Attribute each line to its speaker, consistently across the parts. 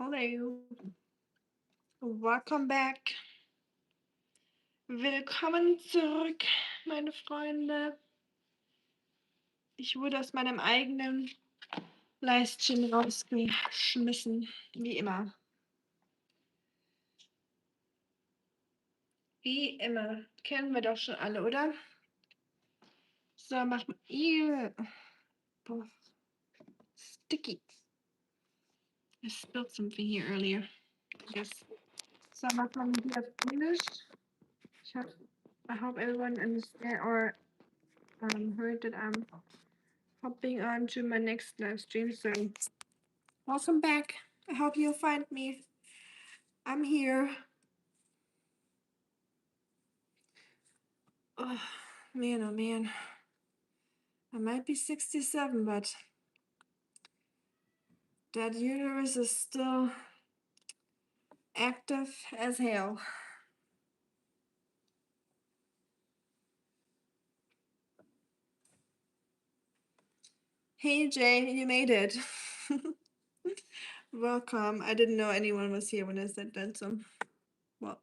Speaker 1: Hello, welcome back. Willkommen zurück, meine Freunde. Ich wurde aus meinem eigenen Livestream rausgeschmissen, wie immer. Wie immer. Kennen wir doch schon alle, oder? So, mach mal hier. Boah, sticky. I spilled something here earlier. Yes. So, mach mal hier auf Englisch. I hope everyone understand or heard that I'm hopping on to my next live stream. So, welcome back. I hope you'll find me. I'm here. Oh, man, oh man. I might be 67, but that uterus is still active as hell. Hey, Jay, you made it. Welcome. I didn't know anyone was here when I said that, so well.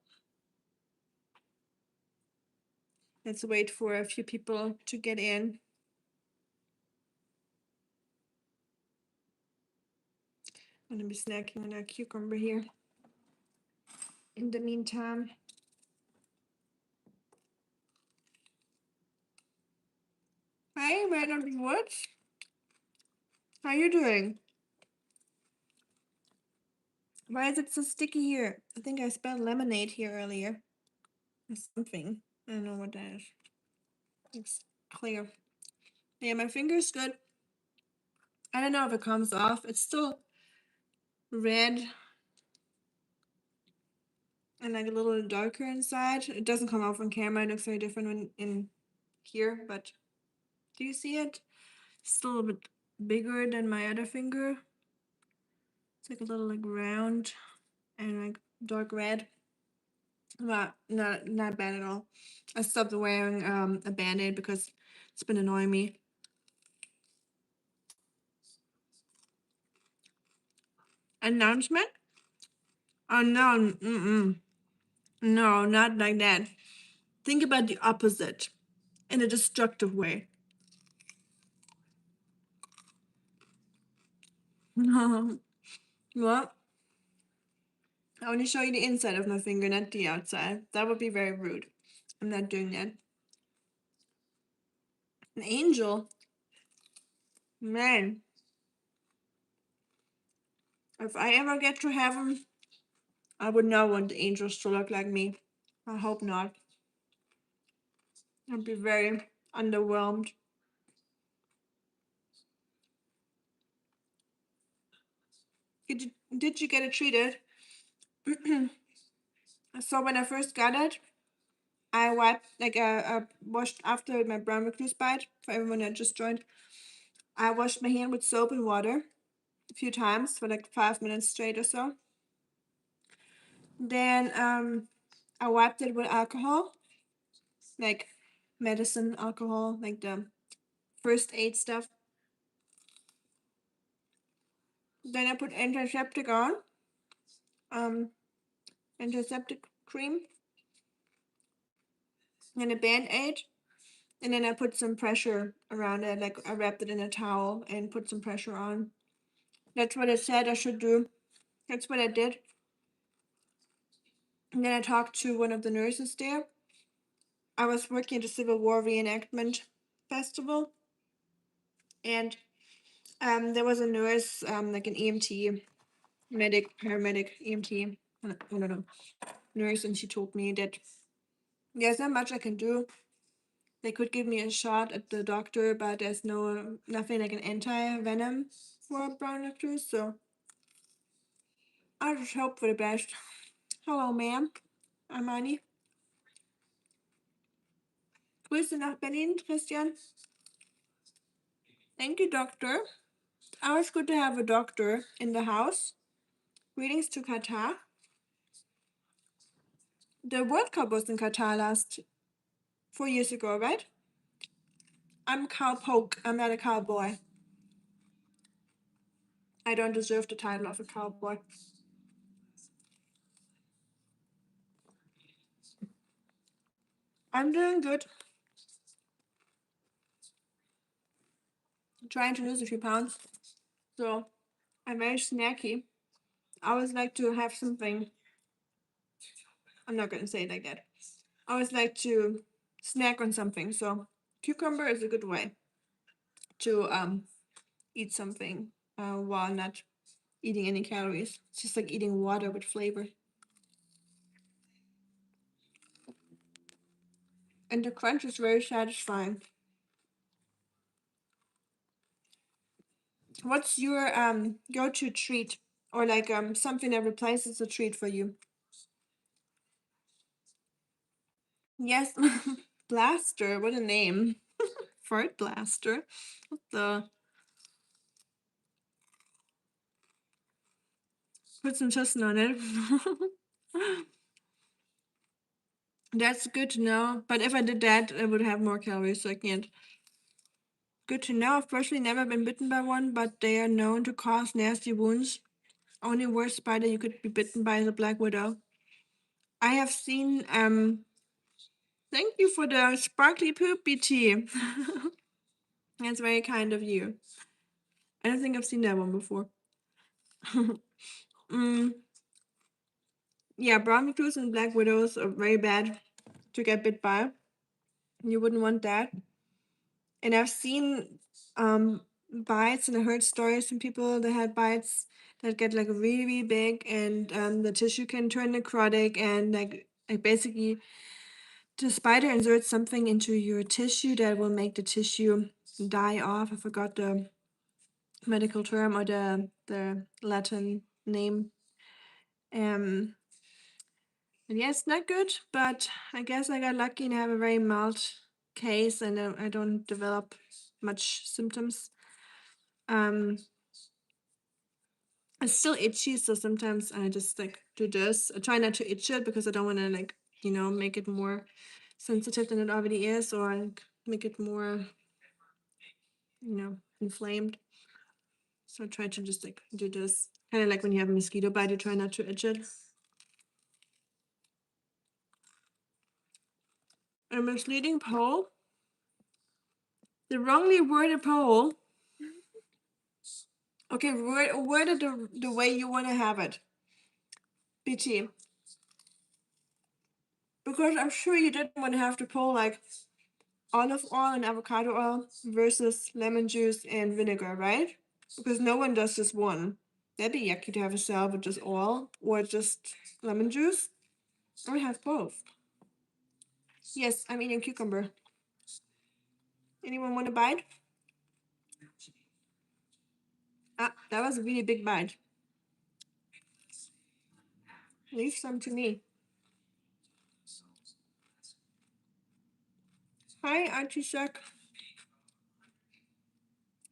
Speaker 1: Let's wait for a few people to get in. I'm gonna be snacking on a cucumber here. In the meantime. Hey, man of the woods. How you doing? Why is it so sticky here? I think I spelled lemonade here earlier. Or something. I don't know what that is. It's clear. Yeah, my finger's good. I don't know if it comes off. It's still red and like a little darker inside. It doesn't come off on camera. It looks very different when in here, but do you see it? It's still a little bit bigger than my other finger. It's like a little like round and like dark red. Not bad at all. I stopped wearing a band-aid because it's been annoying me. Announcement? Oh no, no, not like that. Think about the opposite in a destructive way. Well, I want to show you the inside of my finger, not the outside. That would be very rude. I'm not doing that. An angel? Man. If I ever get to heaven, I would not want the angels to look like me. I hope not. I'd be very underwhelmed. Did you get it treated? So when I first got it, I wiped, like, washed after my brown recluse bite, for everyone that just joined. I washed my hand with soap and water a few times for like 5 minutes straight or so. Then I wiped it with alcohol, like medicine alcohol, like the first aid stuff. Then I put antiseptic on, um, antiseptic cream, and a band-aid. And then I put some pressure around it, like I wrapped it in a towel and put some pressure on. That's what it said I should do. That's what I did. And then I talked to one of the nurses there. I was working at the Civil War reenactment festival, and there was a nurse, like an EMT, medic, paramedic, EMT, I don't know, nurse, and she told me that there's not much I can do. They could give me a shot at the doctor, but there's nothing like an anti-venom for brown recluse, so I just hope for the best. Hello, ma'am. Armani. Grüße nach Berlin, Christian. Thank you, doctor. Always good to have a doctor in the house. Greetings to Qatar. The World Cup was in Qatar last 4 years ago, right? I'm cowpoke. I'm not a cowboy. I don't deserve the title of a cowboy. I'm doing good. Trying to lose a few pounds. So I'm very snacky. I always like to have something. I'm not going to say it like that. I always like to snack on something. So cucumber is a good way to eat something while not eating any calories. It's just like eating water with flavor. And the crunch is very satisfying. What's your go-to treat or like something that replaces a treat for you? Yes, Blaster. What a name. Fart Blaster. What the? Put some chestnut on it. That's good to know. But if I did that, I would have more calories, so I can't. Good to know. I've personally never been bitten by one, but they are known to cause nasty wounds. Only worst spider you could be bitten by is a black widow. I have seen thank you for the sparkly poop, BT. That's very kind of you. I don't think I've seen that one before. mm, yeah, brown recluse and black widows are very bad to get bit by. You wouldn't want that. And I've seen bites and I heard stories from people that had bites that get like really, really big and the tissue can turn necrotic and like basically the spider inserts something into your tissue that will make the tissue die off. I forgot the medical term or the Latin name. Um, and yeah, it's not good, but I guess I got lucky and have a very mild case and I don't develop much symptoms. Um, it's still itchy, so sometimes I just like do this. I try not to itch it because I don't want to like make it more sensitive than it already is, or like make it more inflamed. So I try to just like do this, kind of like when you have a mosquito bite, you try not to itch it. A misleading poll, the wrongly worded poll. Okay, word it the way you want to have it, BT. Because I'm sure you didn't want to have to poll like olive oil and avocado oil versus lemon juice and vinegar, right? Because no one does just one. That'd be yucky to have a salad with just oil or just lemon juice. Or have both. Yes, I'm eating cucumber. Anyone want a bite? Ah, that was a really big bite. Leave some to me. Hi, Auntie Shuck.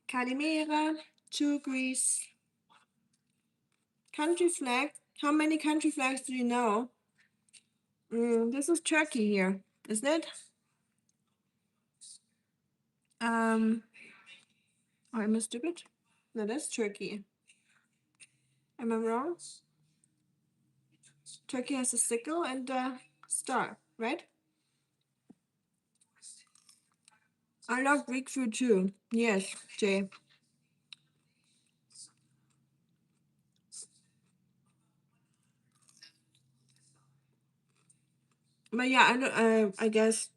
Speaker 1: Calimera. 2 Greece. Country flag. How many country flags do you know? This is Turkey here, isn't it? Oh, am I stupid? No, that's Turkey. Am I wrong? Turkey has a sickle and a star, right? I love Greek food too. Yes, Jay. But yeah, I guess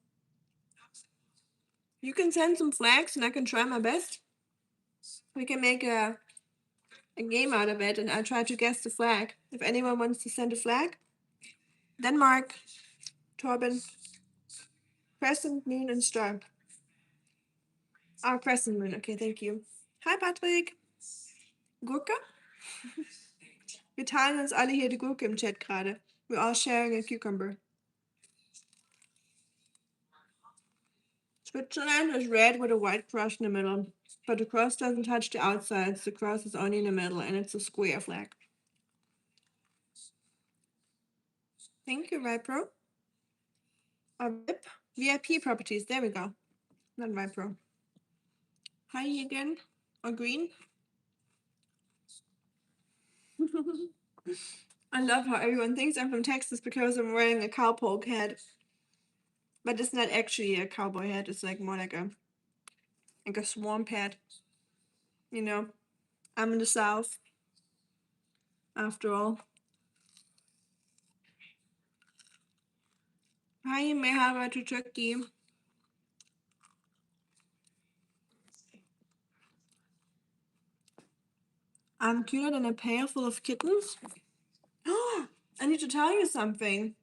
Speaker 1: you can send some flags and I can try my best. We can make a game out of it and I'll try to guess the flag. If anyone wants to send a flag, Denmark, Torben, crescent, moon, and star. Ah, crescent moon. Okay, thank you. Hi, Patrick. Gurke? Wir teilen uns alle hier die Gurke im Chat gerade. We're all sharing a cucumber. Switzerland is red with a white cross in the middle, but the cross doesn't touch the outsides. The cross is only in the middle, and it's a square flag. Thank you, Vipro. A VIP? VIP properties. There we go. Not Vipro. Hi again. Or green. I love how everyone thinks I'm from Texas because I'm wearing a cowpoke hat. But it's not actually a cowboy hat. It's like more like a swamp hat. You know, I'm in the South after all. Hi, merhaba to Turkey. I'm cuter than a pail full of kittens. I need to tell you something.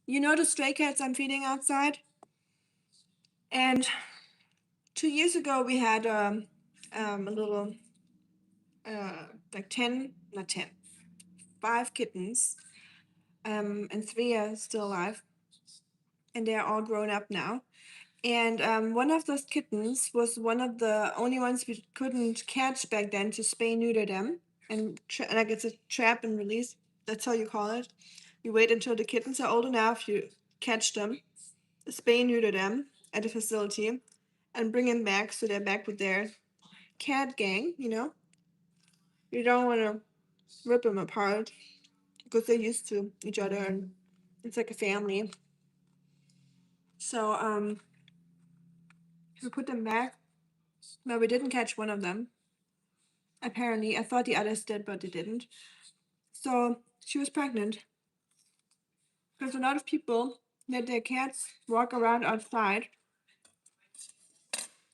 Speaker 1: You know the stray cats I'm feeding outside? And 2 years ago we had a little like 10, not 10, 5 kittens, and 3 are still alive, and they are all grown up now. And one of those kittens was one of the only ones we couldn't catch back then to spay neuter them, and like it's a trap and release. That's how you call it. You wait until the kittens are old enough, you catch them, spay neuter them at a facility, and bring them back so they're back with their cat gang. You don't want to rip them apart because they're used to each other and it's like a family. So we put them back, but we didn't catch one of them. Apparently, I thought the others did, but they didn't. So she was pregnant because a lot of people let their cats walk around outside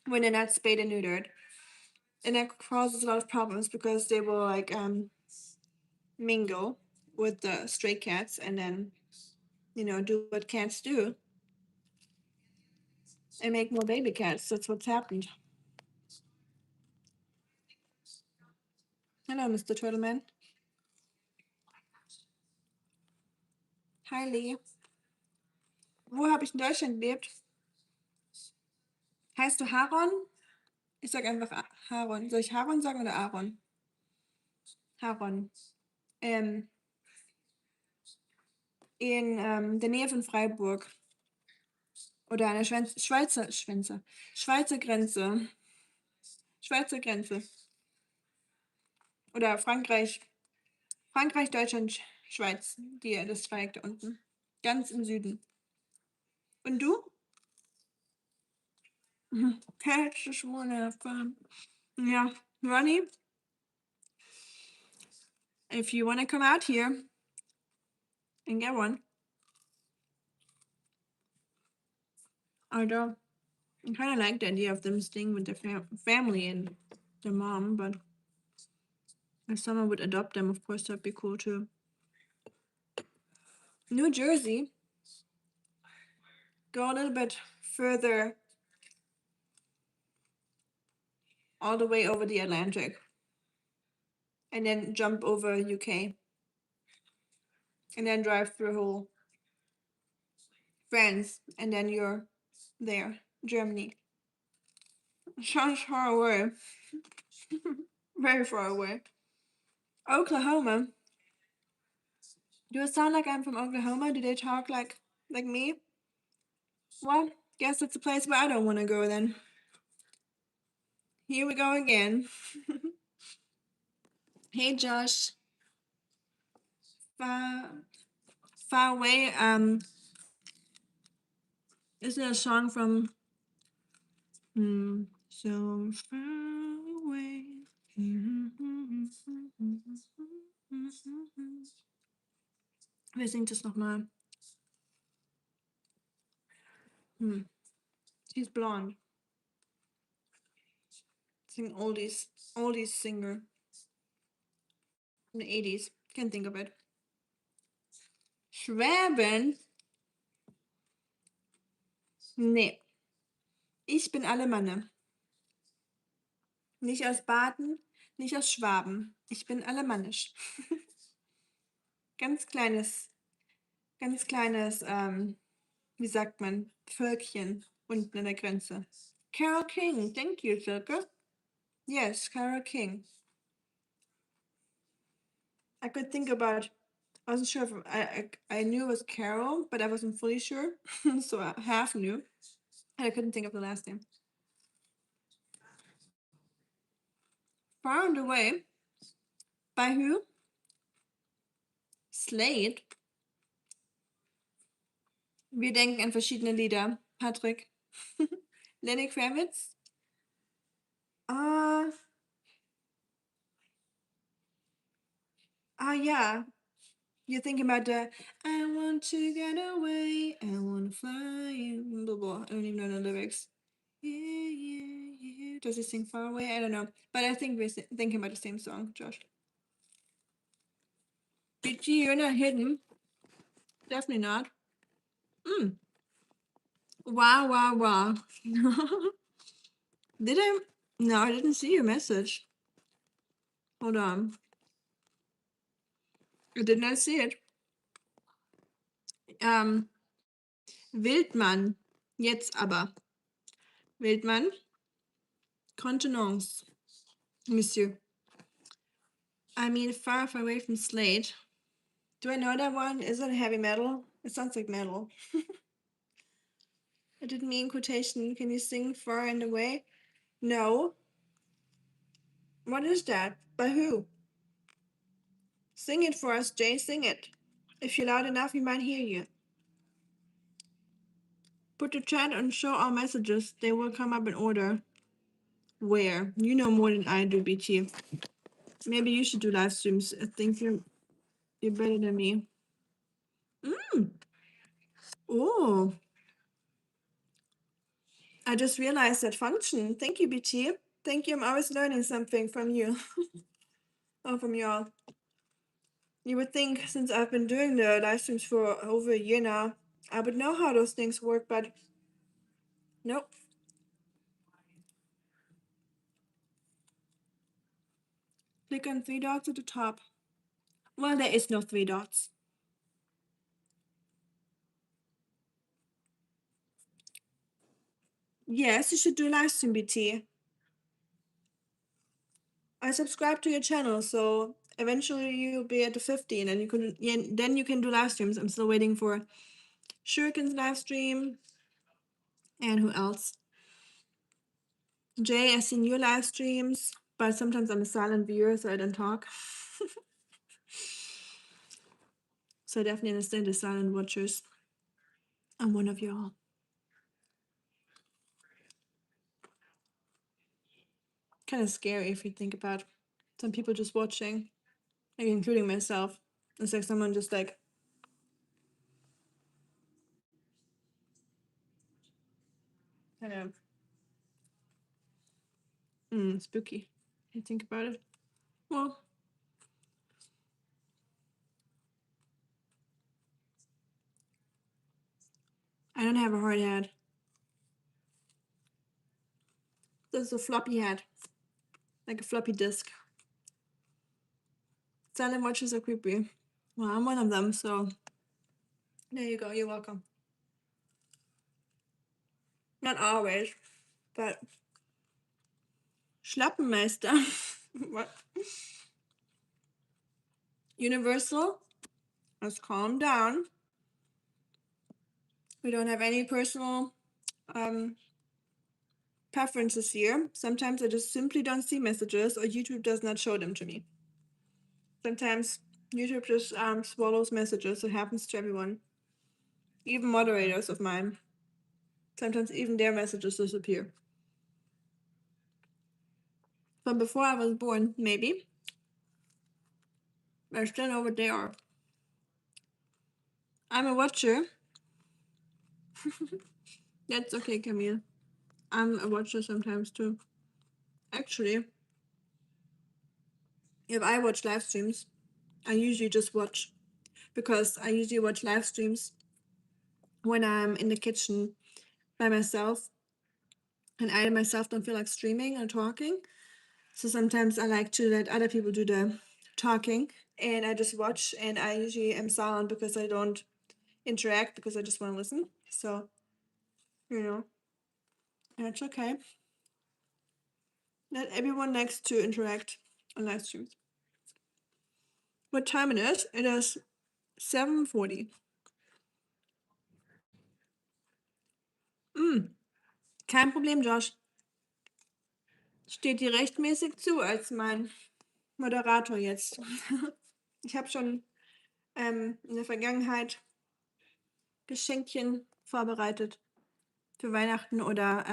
Speaker 1: when they're not spayed and neutered, and that causes a lot of problems because they will like mingle with the stray cats and then do what cats do and make more baby cats. That's what's happened. Hello, Mr. Turtleman. Hi, Lee. Wo habe ich in Deutschland gelebt? Heißt du Haron? Ich sag einfach Haron. Soll ich Haron sagen oder Aaron? Haron. Ähm, in der Nähe von Freiburg. Oder an der Schweizer Grenze. Schweizer Grenze. Oder Frankreich. Frankreich, Deutschland, Schweiz. Das Dreieck da unten. Ganz im Süden. Und du? Catch just wanna have fun. Yeah, Ronnie, if you want to come out here and get one, I don't. I kind of like the idea of them staying with their family and their mom, but if someone would adopt them, of course, that'd be cool too. New Jersey, go a little bit further, all the way over the Atlantic, and then jump over UK, and then drive through whole France, and then you're there, Germany. Sounds far away, very far away. Oklahoma. Do I sound like I'm from Oklahoma? Do they talk like me? Well, guess that's a place where I don't want to go then. Here we go again. Hey Josh. Far, far away. Isn't it a song from So Far Away? Wer singt das nochmal? She's blonde. She's an oldies singer in the 80s. Can't think of it. Schwäben? Nee. Ich bin Alemanne. Nicht aus Baden, nicht aus Schwaben. Ich bin alemannisch. Ganz kleines, wie sagt man, Völkchen unten an der Grenze. Carole King, thank you, Silke. Yes, Carole King. I could think about, I wasn't sure if I knew it was Carol, but I wasn't fully sure, so I half knew. And I couldn't think of the last name. Far and Away. By who? Slade. Wir denken an verschiedene Lieder. Patrick. Lenny Kravitz. Ah, yeah. You're thinking about the I want to get away, I want to fly, blah, blah. I don't even know the lyrics. Yeah, yeah, yeah. Does he sing far away? I don't know. But I think we're thinking about the same song, Josh. BG, you're not hidden. Definitely not. Mm. Wow, wow, wow. Did I? No, I didn't see your message. Hold on. I did not see it. Wildmann. Jetzt aber. Wildmann. Contenance. Monsieur. I mean, far, far away from Slade. Do I know that one? Is it heavy metal? It sounds like metal. I didn't mean quotation. Can you sing far and away? No. What is that? By who? Sing it for us, Jay. Sing it. If you're loud enough, we might hear you. Put the chat and show our messages. They will come up in order. Where? You know more than I do, BT. Maybe you should do live streams. I think you're better than me. Oh, I just realized that function. Thank you, BT. Thank you. I'm always learning something from you. Or from y'all. You would think since I've been doing the live streams for over a year now, I would know how those things work, but nope. Click on three dots at the top. Well, there is no three dots. Yes, you should do live stream, BT. I subscribe to your channel, so eventually you'll be at the 15 and then you can do live streams. I'm still waiting for Shuriken's live stream. And who else? Jay, I've seen your live streams, but sometimes I'm a silent viewer, so I don't talk. So I definitely understand the silent watchers. I'm one of y'all. Kind of scary if you think about some people just watching, like including myself. It's like someone just like kind of spooky. You think about it. Well, I don't have a hard hat. This is a floppy hat, like a floppy disk. Silent watchers are creepy. Well, I'm one of them, so there you go. You're welcome. Not always, but Schlappenmeister. What? Universal. Let's calm down. We don't have any personal preferences here. Sometimes I just simply don't see messages or YouTube does not show them to me. Sometimes YouTube just swallows messages. It happens to everyone. Even moderators of mine. Sometimes even their messages disappear. From before I was born, maybe. I still know what they are. I'm a watcher. That's okay, Camille. I'm a watcher sometimes too. Actually, if I watch live streams, I usually just watch because I usually watch live streams when I'm in the kitchen by myself and I myself don't feel like streaming or talking. So sometimes I like to let other people do the talking and I just watch and I usually am silent because I don't interact because I just want to listen. So, you know, that's okay. Not everyone likes to interact on live streams. What time it is? It is 7:40. Kein Problem, Josh. Steht dir rechtmäßig zu als mein Moderator jetzt. Ich habe schon in der Vergangenheit Geschenkchen vorbereitet für Weihnachten oder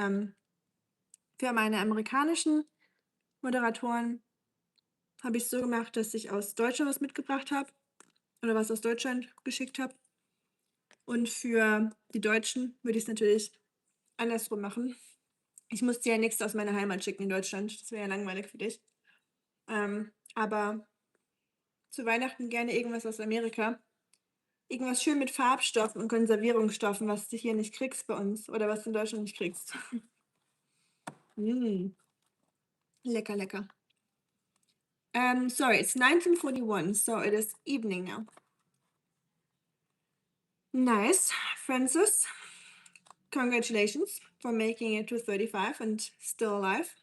Speaker 1: für meine amerikanischen Moderatoren habe ich es so gemacht, dass ich aus Deutschland was mitgebracht habe oder was aus Deutschland geschickt habe. Und für die Deutschen würde ich es natürlich andersrum machen. Ich musste ja nichts aus meiner Heimat schicken in Deutschland. Das wäre ja langweilig für dich. Aber zu Weihnachten gerne irgendwas aus Amerika. Irgendwas schön mit Farbstoffen und Konservierungsstoffen, was du hier nicht kriegst bei uns oder was du in Deutschland nicht kriegst. Lecker, lecker. Sorry, it's 1941, so it is evening now. Nice, Francis. Congratulations for making it to 35 and still alive.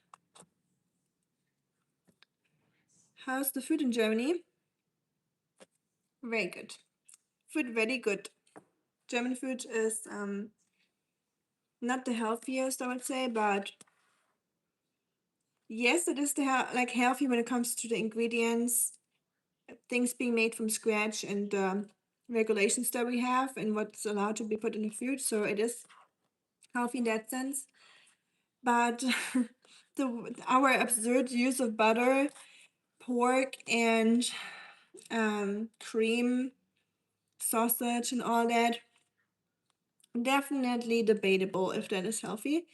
Speaker 1: How's the food in Germany? Very good. Food very good. German food is not the healthiest, I would say, but yes, it is like healthy when it comes to the ingredients, things being made from scratch, and regulations that we have and what's allowed to be put in the food. So it is healthy in that sense. But our absurd use of butter, pork, and cream, sausage, and all that, definitely debatable if that is healthy.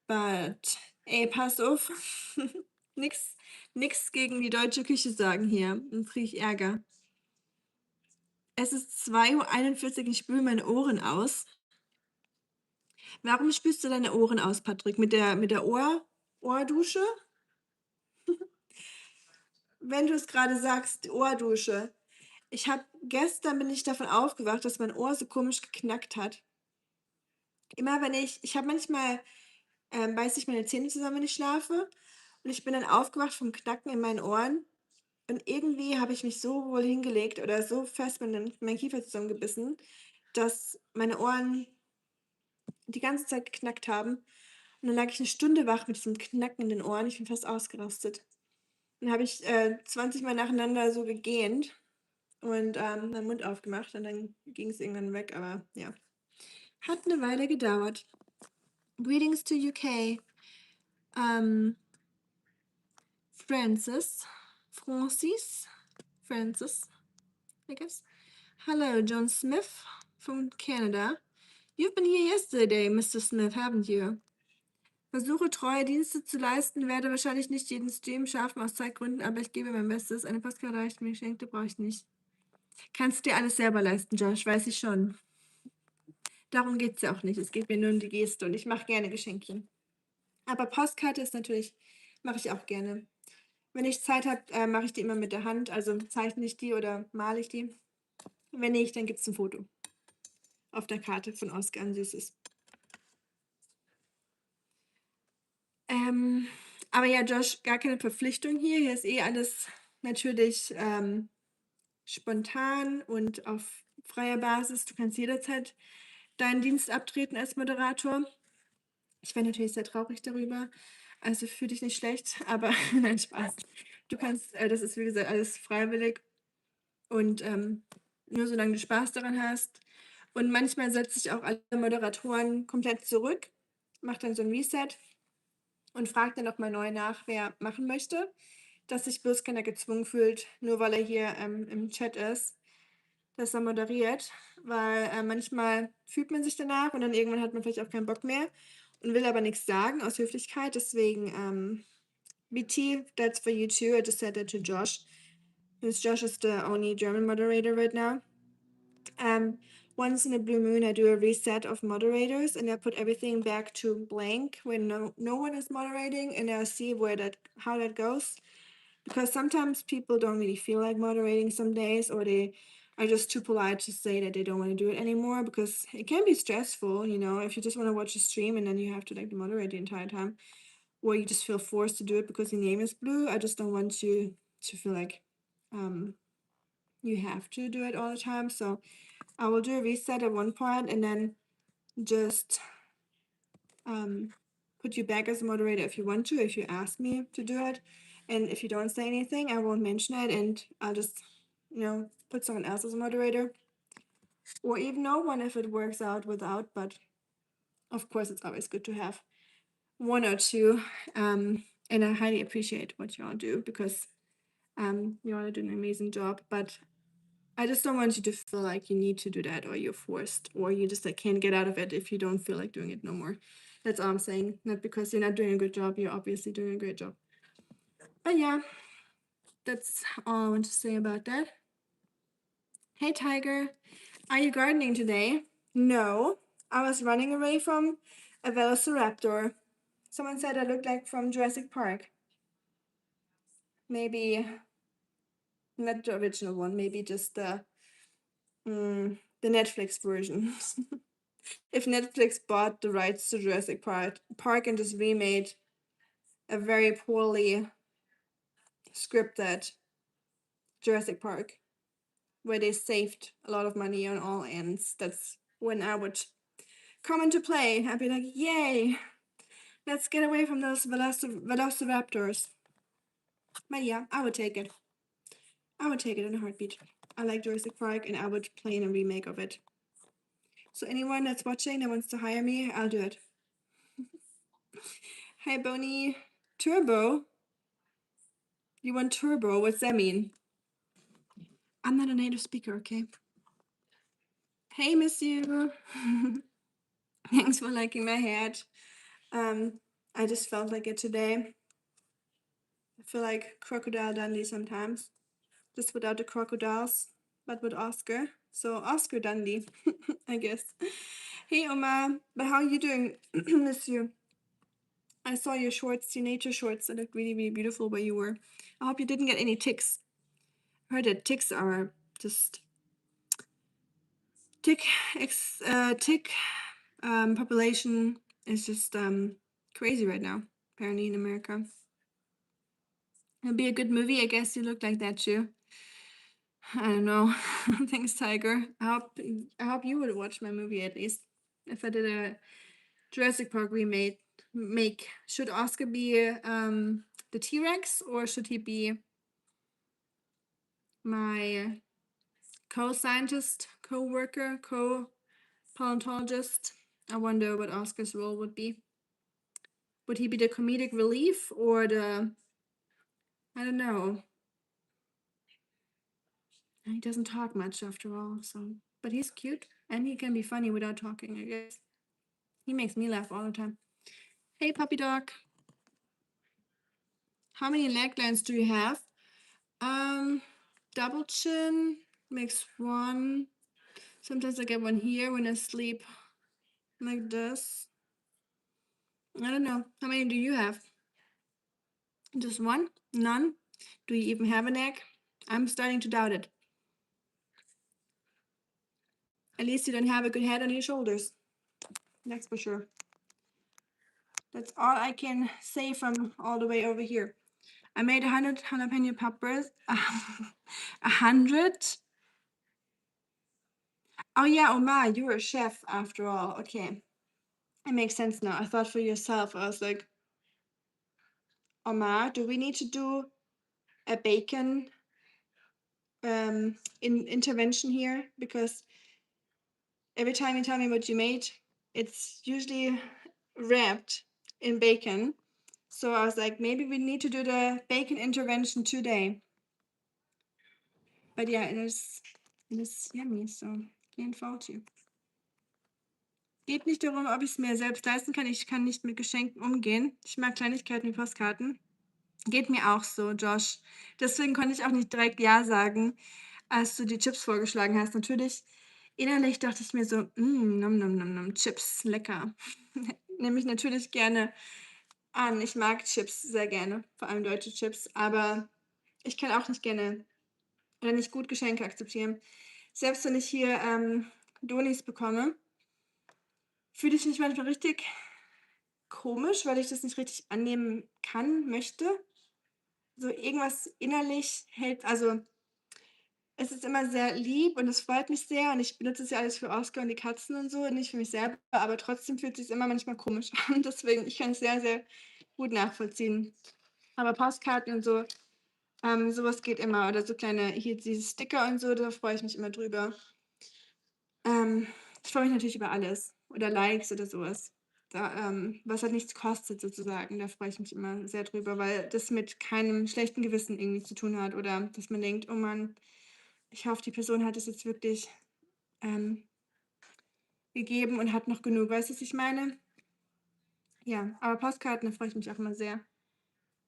Speaker 1: But ey, pass auf. nix gegen die deutsche Küche sagen hier. Dann kriege ich Ärger. Es ist 2:41 Uhr, ich spüle meine Ohren aus. Warum spülst du deine Ohren aus, Patrick? Mit der Ohrdusche? Wenn du es gerade sagst, Ohrdusche. Gestern bin ich davon aufgewacht, dass mein Ohr so komisch geknackt hat. Immer wenn ich habe manchmal, beiße ich meine Zähne zusammen, wenn ich schlafe. Und ich bin dann aufgewacht vom Knacken in meinen Ohren. Und irgendwie habe ich mich so wohl hingelegt oder so fest mit meinen Kiefer zusammengebissen, dass meine Ohren die ganze Zeit geknackt haben. Und dann lag ich eine Stunde wach mit diesem Knacken in den Ohren. Ich bin fast ausgerastet. Dann habe ich 20 Mal nacheinander so gegähnt und meinen Mund aufgemacht und dann ging es irgendwann weg. Aber ja, hat eine Weile gedauert. Greetings to UK. Francis, I guess. Hello, John Smith from Canada. You've been here yesterday, Mr. Smith, haven't you? Versuche treue Dienste zu leisten, werde wahrscheinlich nicht jeden Stream schaffen aus Zeitgründen, aber ich gebe mein Bestes. Eine Postkarte reicht mir, Geschenkte brauche ich nicht. Kannst dir alles selber leisten, Josh, weiß ich schon. Darum geht es ja auch nicht. Es geht mir nur um die Geste und ich mache gerne Geschenkchen. Aber Postkarte ist natürlich, mache ich auch gerne. Wenn ich Zeit habe, mache ich die immer mit der Hand, also zeichne ich die oder male ich die. Wenn nicht, dann gibt es ein Foto auf der Karte von Oscar, ein süßes. Aber ja, Josh, gar keine Verpflichtung hier. Hier ist eh alles natürlich spontan und auf freier Basis. Du kannst jederzeit deinen Dienst abtreten als Moderator. Ich wäre natürlich sehr traurig darüber. Also fühl dich nicht schlecht, aber nein, Spaß. Du kannst, das ist wie gesagt alles freiwillig und nur solange du Spaß daran hast. Und manchmal setze ich auch alle Moderatoren komplett zurück, mache dann so ein Reset und frage dann nochmal neu nach, wer machen möchte, dass sich bloß keiner gezwungen fühlt, nur weil er hier im Chat ist, dass er moderiert, weil manchmal fühlt man sich danach und dann irgendwann hat man vielleicht auch keinen Bock mehr und will aber nichts sagen aus Höflichkeit. Deswegen, BT, that's for you too. I just said that to Josh, because Josh is the only German moderator right now. Once in a blue moon, I do a reset of moderators and I put everything back to blank when no one is moderating, and I'll see how that goes. Because sometimes people don't really feel like moderating some days, or they are just too polite to say that they don't want to do it anymore, because it can be stressful, if you just want to watch a stream and then you have to moderate the entire time, or you just feel forced to do it because your name is blue. I just don't want you to feel like you have to do it all the time. So I will do a reset at one point and then just put you back as a moderator if you want to, if you ask me to do it. And if you don't say anything, I won't mention it and I'll just, put someone else as a moderator. or even no one if it works out without, but of course it's always good to have one or two. And I highly appreciate what you all do because you all do an amazing job, but I just don't want you to feel like you need to do that or you're forced or you just like can't get out of it if you don't feel like doing it no more. That's all I'm saying. Not because you're not doing a good job, you're obviously doing a great job. But yeah, that's all I want to say about that. Hey Tiger, are you gardening today? No, I was running away from a velociraptor. Someone said I looked like from Jurassic Park. Maybe not the original one, maybe just the Netflix version. If Netflix bought the rights to Jurassic Park and just remade a very poorly scripted Jurassic Park, where they saved a lot of money on all ends, that's when I would come into play. I'd be like, yay, let's get away from those velociraptors. But yeah, I would take it. I would take it in a heartbeat. I like Jurassic Park and I would play in a remake of it. So anyone that's watching that wants to hire me, I'll do it. Hi Bonnie. Turbo? You want turbo? What's that mean? I'm not a native speaker, okay? Hey, miss you. Thanks for liking my hat. I just felt like it today. I feel like Crocodile Dundee sometimes. Just without the crocodiles, but with Oscar. So Oscar Dundee, I guess. Hey Oma, but how are you doing, miss you? I saw your shorts, your nature shorts. They looked really, really beautiful where you were. I hope you didn't get any ticks. I heard that ticks are just tick population is just crazy right now, apparently in America. It'll be a good movie. I guess you look like that too. I don't know. Thanks, Tiger. I hope you would watch my movie at least. If I did a Jurassic Park remake, should Oscar be the T-Rex or should he be my co-scientist, co-worker, co-paleontologist? I wonder what Oscar's role would be. Would he be the comedic relief or the, I don't know. He doesn't talk much after all, so, but he's cute and he can be funny without talking, I guess. He makes me laugh all the time. Hey, puppy dog. How many leg lines do you have? Double chin makes one. Sometimes I get one here when I sleep like this. I don't know. How many do you have? Just one? None? Do you even have a neck? I'm starting to doubt it. At least you don't have a good head on your shoulders. That's for sure. That's all I can say from all the way over here. I made 100 jalapeno peppers. 100? Oh yeah, Omar, you're a chef after all. Okay. It makes sense now. I thought for yourself. I was like, Omar, do we need to do a bacon intervention here? Because every time you tell me what you made, it's usually wrapped in bacon. So I was like, maybe we need to do the bacon intervention today. But yeah, it is yummy, so can't fault you. Geht nicht darum, ob ich es mir selbst leisten kann. Ich kann nicht mit Geschenken umgehen. Ich mag Kleinigkeiten wie Postkarten. Geht mir auch so, Josh. Deswegen konnte ich auch nicht direkt Ja sagen, als du die Chips vorgeschlagen hast. Natürlich, innerlich dachte ich mir so, nom, nom, nom, nom, Chips, lecker. Nehme ich natürlich gerne an. Ich mag Chips sehr gerne, vor allem deutsche Chips. Aber ich kann auch nicht gerne oder nicht gut Geschenke akzeptieren. Selbst wenn ich hier Donis bekomme, fühle ich mich manchmal richtig komisch, weil ich das nicht richtig annehmen kann, möchte. So irgendwas innerlich hält, also es ist immer sehr lieb und es freut mich sehr und ich benutze es ja alles für Oscar und die Katzen und so, nicht für mich selber, aber trotzdem fühlt es sich immer manchmal komisch an. Deswegen, ich kann es sehr, sehr gut nachvollziehen. Aber Postkarten und so, sowas geht immer. Oder so kleine, hier diese Sticker und so, da freue ich mich immer drüber. Ich freue mich natürlich über alles oder Likes oder sowas. Da, was halt nichts kostet sozusagen. Da freue ich mich immer sehr drüber, weil das mit keinem schlechten Gewissen irgendwie zu tun hat oder dass man denkt, oh Mann, ich hoffe, die Person hat es jetzt wirklich ähm, gegeben und hat noch genug. Weißt du, was ich meine? Ja, aber Postkarten, da freue ich mich auch immer sehr.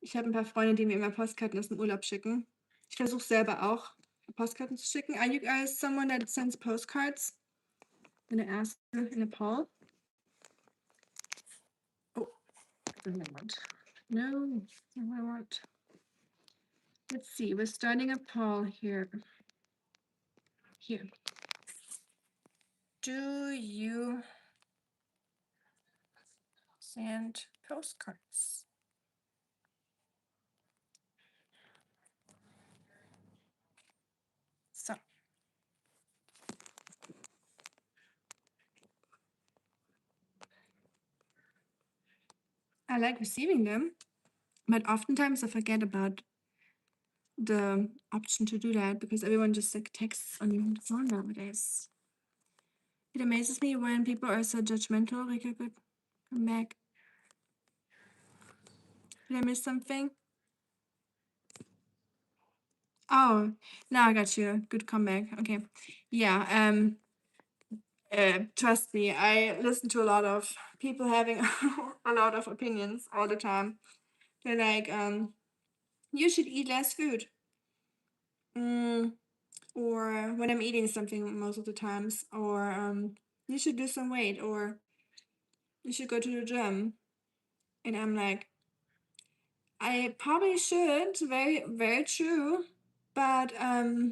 Speaker 1: Ich habe ein paar Freunde, die mir immer Postkarten aus dem Urlaub schicken. Ich versuche selber auch Postkarten zu schicken. Are you guys someone that sends postcards? In der ersten, in Nepal. Oh, that's what I want. No, that's what I want. Let's see, we're starting a poll here. Here. Do you send postcards? So. I like receiving them, but oftentimes I forget about the option to do that because everyone just like texts on the phone nowadays. It amazes me when people are so judgmental. Rika, could come back. Did I miss something? Oh, now I got you. Good comeback. Okay. Yeah. Trust me, I listen to a lot of people having a lot of opinions all the time. They're like, you should eat less food. Mm, or when I'm eating something most of the times, or you should lose some weight, or you should go to the gym. And I'm like, I probably should, very, very true, but I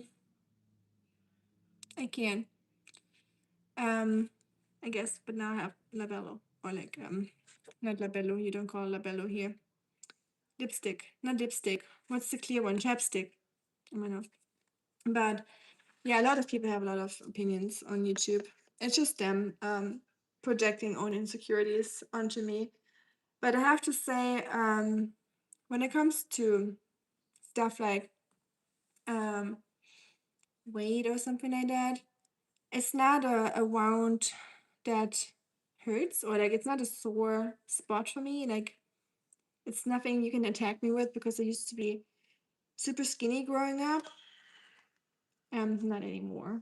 Speaker 1: can't. I guess, but now I have labello, or like not labello. You don't call it labello here. Lipstick, not lipstick. What's the clear one? Chapstick. Oh my god. But yeah, a lot of people have a lot of opinions on YouTube. It's just them projecting own insecurities onto me. But I have to say, when it comes to stuff like um, weight or something like that, it's not a wound that hurts or like it's not a sore spot for me. Like it's nothing you can attack me with because I used to be super skinny growing up. Not anymore.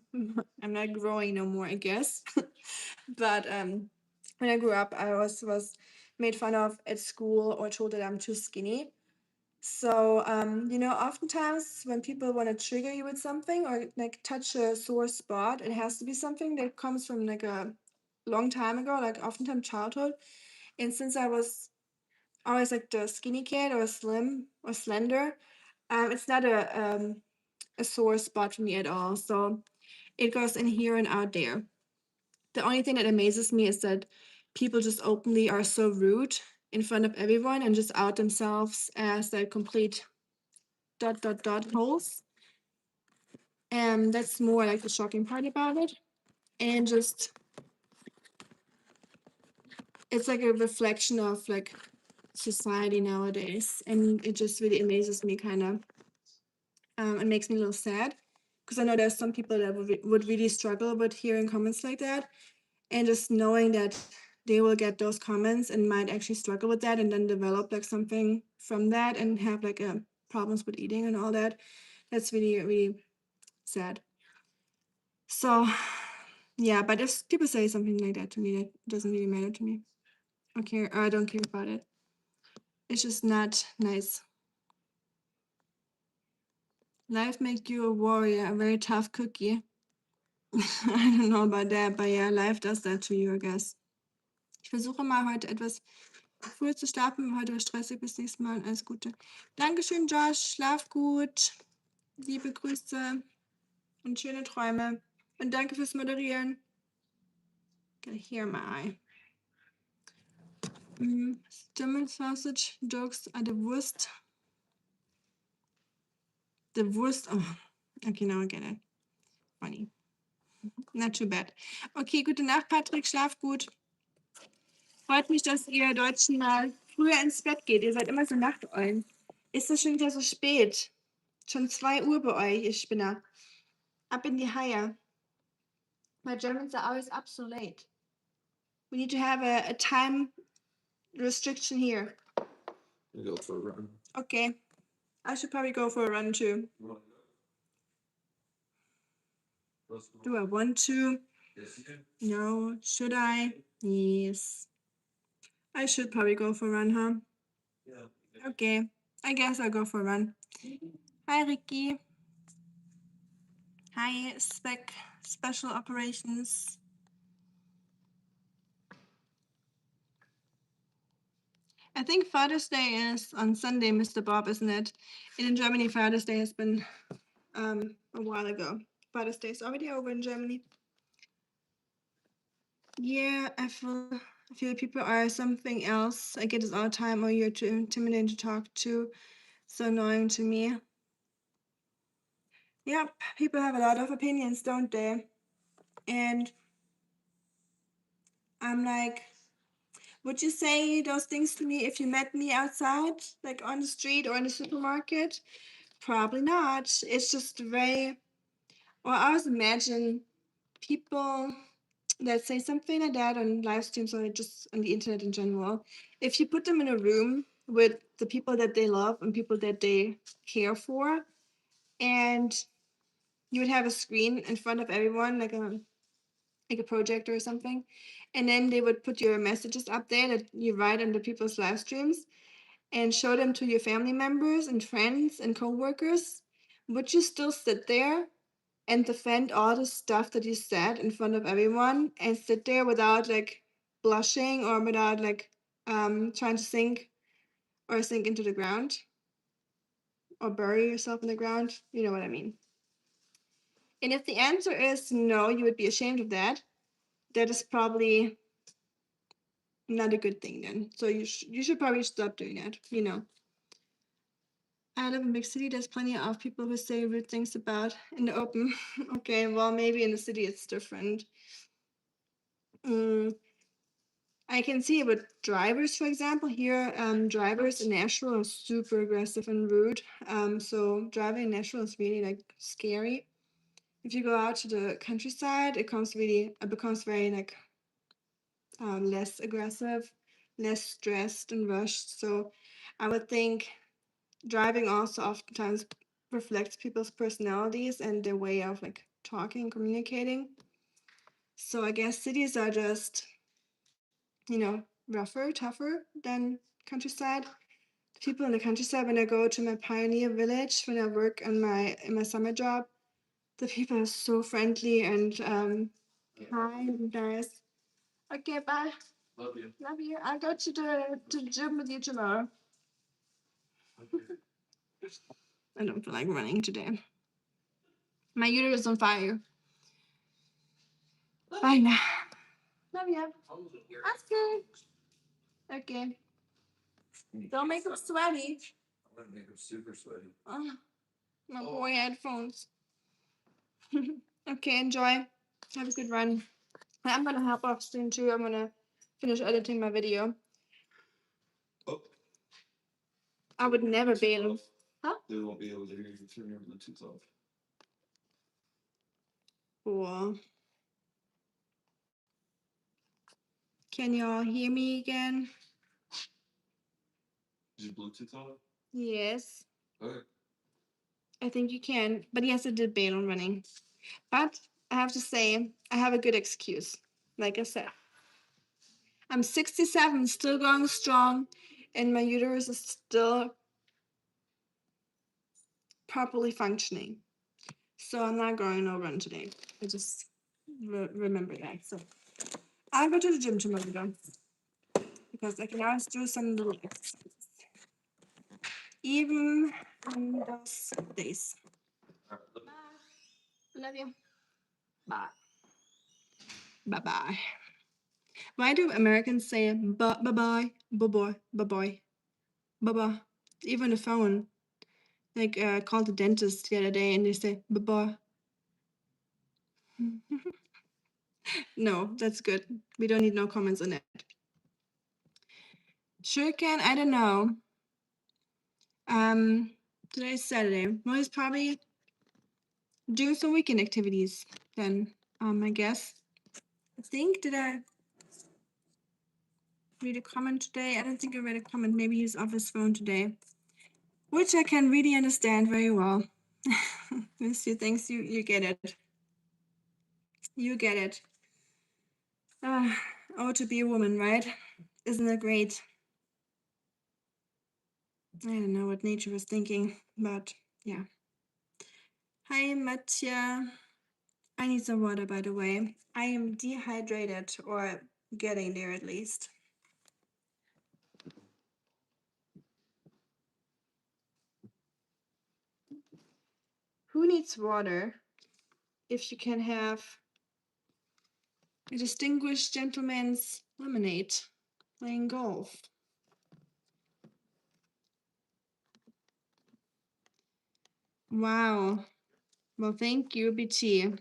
Speaker 1: I'm not growing no more, I guess. But when I grew up, I was made fun of at school or told that I'm too skinny. So oftentimes when people want to trigger you with something or like touch a sore spot, it has to be something that comes from like a long time ago, like oftentimes childhood. And since I was always like the skinny kid or slim or slender, it's not a sore spot for me at all. So it goes in here and out there. The only thing that amazes me is that people just openly are so rude in front of everyone and just out themselves as their complete dot dot dot holes. And that's more like the shocking part about it. And just it's like a reflection of like society nowadays. And it just really amazes me kind of. It makes me a little sad because I know there's some people that would really struggle with hearing comments like that. And just knowing that they will get those comments and might actually struggle with that and then develop like something from that and have like problems with eating and all that. That's really, really sad. So yeah, but if people say something like that to me, that doesn't really matter to me. Okay, or I don't care about it. It's just not nice. Life make you a warrior, a very tough cookie. I don't know about that, but yeah, life does that to you, I guess. Ich versuche mal heute etwas früher zu schlafen. Heute war stressig. Bis nächstes Mal. Alles Gute. Dankeschön, Josh. Schlaf gut. Liebe Grüße und schöne Träume. Und danke fürs Moderieren. Got a hair in my eye. German sausage jokes are the worst. The worst. Oh, okay, now I get it. Funny. Not too bad. Okay, gute Nacht, Patrick. Schlaf gut. Freut mich, dass ihr Deutschen mal früher ins Bett geht. Ihr seid immer so Nachteulen. Ist es schon wieder so spät? Schon 2 Uhr bei euch, ihr Spinner. Ab in die Haie. My Germans are always up so late. We need to have a time restriction here.
Speaker 2: You go for a run.
Speaker 1: Okay. I should probably go for a run too. Do I want to?
Speaker 2: Yes, you do.
Speaker 1: No. Should I? Yes. I should probably go for a run, huh?
Speaker 2: Yeah.
Speaker 1: Okay. I guess I'll go for a run. Hi, Ricky. Hi, Special Operations. I think Father's Day is on Sunday, Mr. Bob, isn't it? And in Germany, Father's Day has been a while ago. Father's Day is already over in Germany. Yeah, I feel people are something else. I get this all the time. Oh, you're too intimidating to talk to. So annoying to me. Yep, people have a lot of opinions, don't they? And I'm like, would you say those things to me if you met me outside, like on the street or in the supermarket? Probably not. It's just very, or I always imagine people that say something like that on live streams or just on the internet in general. If you put them in a room with the people that they love and people that they care for, and you would have a screen in front of everyone, like a projector or something, and then they would put your messages up there that you write on the people's live streams and show them to your family members and friends and coworkers, would you still sit there and defend all the stuff that you said in front of everyone and sit there without like blushing or without like trying to sink into the ground or bury yourself in the ground? You know what I mean. And if the answer is no, you would be ashamed of that, that is probably not a good thing then. So you should probably stop doing that, you know. I live in a big city. There's plenty of people who say rude things about in the open. Okay, well, maybe in the city it's different. Mm, I can see it with drivers, for example. Here, drivers in Nashville are super aggressive and rude. So driving in Nashville is really like scary. If you go out to the countryside, it becomes very like less aggressive, less stressed and rushed. So I would think driving also oftentimes reflects people's personalities and their way of like talking, communicating. So I guess cities are just, rougher, tougher than countryside. The people in the countryside, when I go to my pioneer village, when I work on my summer job, the people are so friendly and kind and nice. Okay, bye.
Speaker 2: Love you.
Speaker 1: Love you. I'll go to the gym with you tomorrow. I don't feel like running today. My uterus is on fire. Bye now. Love you. That's good. Okay. Don't make them sweaty.
Speaker 2: I'm gonna make them super sweaty.
Speaker 1: Oh, my boy headphones. Okay, enjoy. Have a good run. I'm gonna hop off soon too. I'm gonna finish editing my video.
Speaker 2: Oh,
Speaker 1: I would never be able. Huh?
Speaker 2: they won't be able to hear you turn your Bluetooth off.
Speaker 1: Cool. Can y'all hear me again?
Speaker 2: Is your Bluetooth on?
Speaker 1: Yes.
Speaker 2: Okay.
Speaker 1: I think you can. But yes, I did bail on running. But I have to say, I have a good excuse. Like I said, I'm 67, still going strong, and my uterus is still properly functioning. So I'm not going no run today. I just remember that. So I'll go to the gym tomorrow though, because I can always do some little exercises, even on those days. Bye. Love you. Bye. Bye bye. Why do Americans say bye bye, bye bye, bye bye, bye bye? Even the phone. Like, I called the dentist the other day and they say bye bye. No, that's good. We don't need no comments on that. Sure can, I don't know. Today's Saturday. Well, he's probably doing some weekend activities then. I guess. I think, did I read a comment today? I don't think I read a comment. Maybe he's off his phone today, which I can really understand very well. Miss you, thanks. You get it. You get it. Oh, to be a woman, right? Isn't it great? I don't know what nature was thinking, but yeah. Hi, Matja. I need some water, by the way. I am dehydrated, or getting there at least. Who needs water if you can have a distinguished gentleman's lemonade playing golf? Wow. Well, thank you, BT.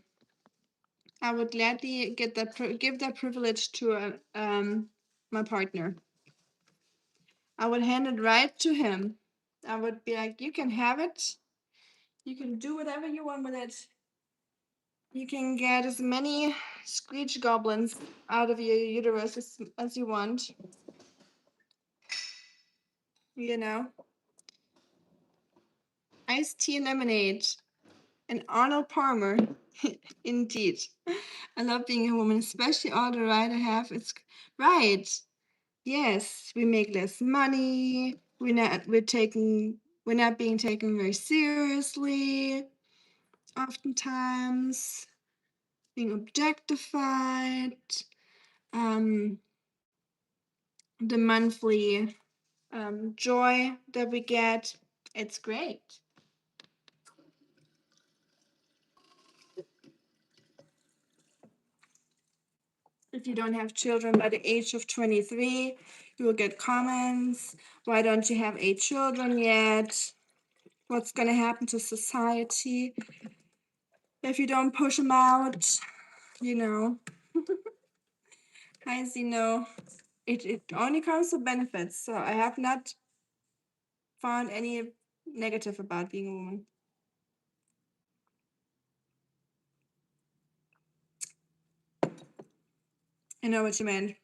Speaker 1: I would gladly get give that privilege to my partner. I would hand it right to him. I would be like, you can have it. You can do whatever you want with it. You can get as many screech goblins out of your uterus as you want. You know, iced tea and lemonade, and Arnold Palmer. Indeed, I love being a woman, especially all the right I have. It's right. Yes, we make less money. We're not being taken very seriously. Oftentimes, being objectified. Um, the monthly joy that we get, it's great. If you don't have children by the age of 23, you will get comments. Why don't you have 8 children yet? What's going to happen to society if you don't push them out? You know, I see no. It only comes with benefits. So I have not found any negative about being a woman. I know what you meant.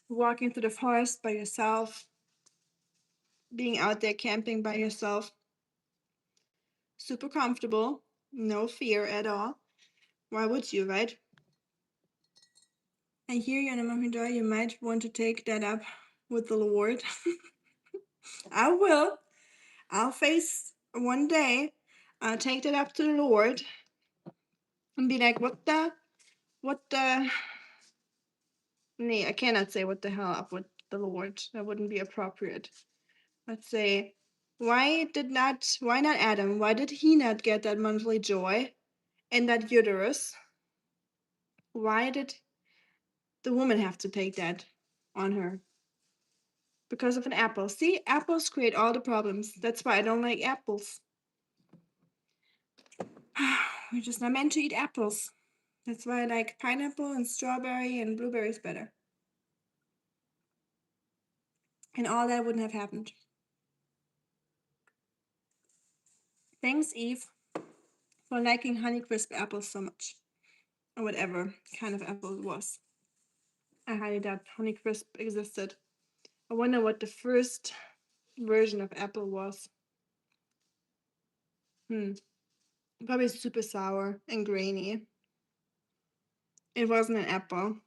Speaker 1: Walking through the forest by yourself, being out there camping by yourself. Super comfortable, no fear at all. Why would you, right? I hear you, Anna. You might want to take that up with the Lord. I will. I'll face one day, take that up to the Lord and be like, what the, nee, I cannot say what the hell up with the Lord. That wouldn't be appropriate. Let's say, why not Adam? Why did he not get that monthly joy in that uterus? Why did the woman have to take that on her? Because of an apple. See, apples create all the problems. That's why I don't like apples. We're just not meant to eat apples. That's why I like pineapple and strawberry and blueberries better. And all that wouldn't have happened. Thanks, Eve, for liking Honeycrisp apples so much. Or whatever kind of apple it was. I highly doubt Honeycrisp existed. I wonder what the first version of apple was. Probably super sour and grainy. It wasn't an apple.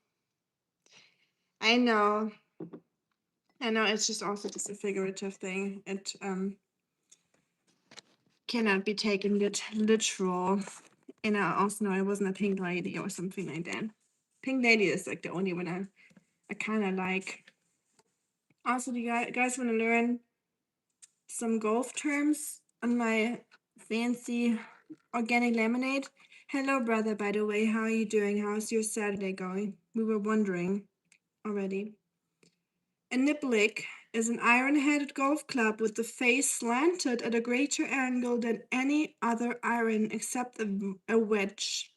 Speaker 1: I know. It's just also just a figurative thing. It cannot be taken literal. And I also know it wasn't a pink lady or something like that. Pink lady is like the only one I kind of like. Also, do you guys want to learn some golf terms on my fancy organic lemonade? Hello, brother, by the way. How are you doing? How's your Saturday going? We were wondering already. A niblick is an iron-headed golf club with the face slanted at a greater angle than any other iron except a wedge,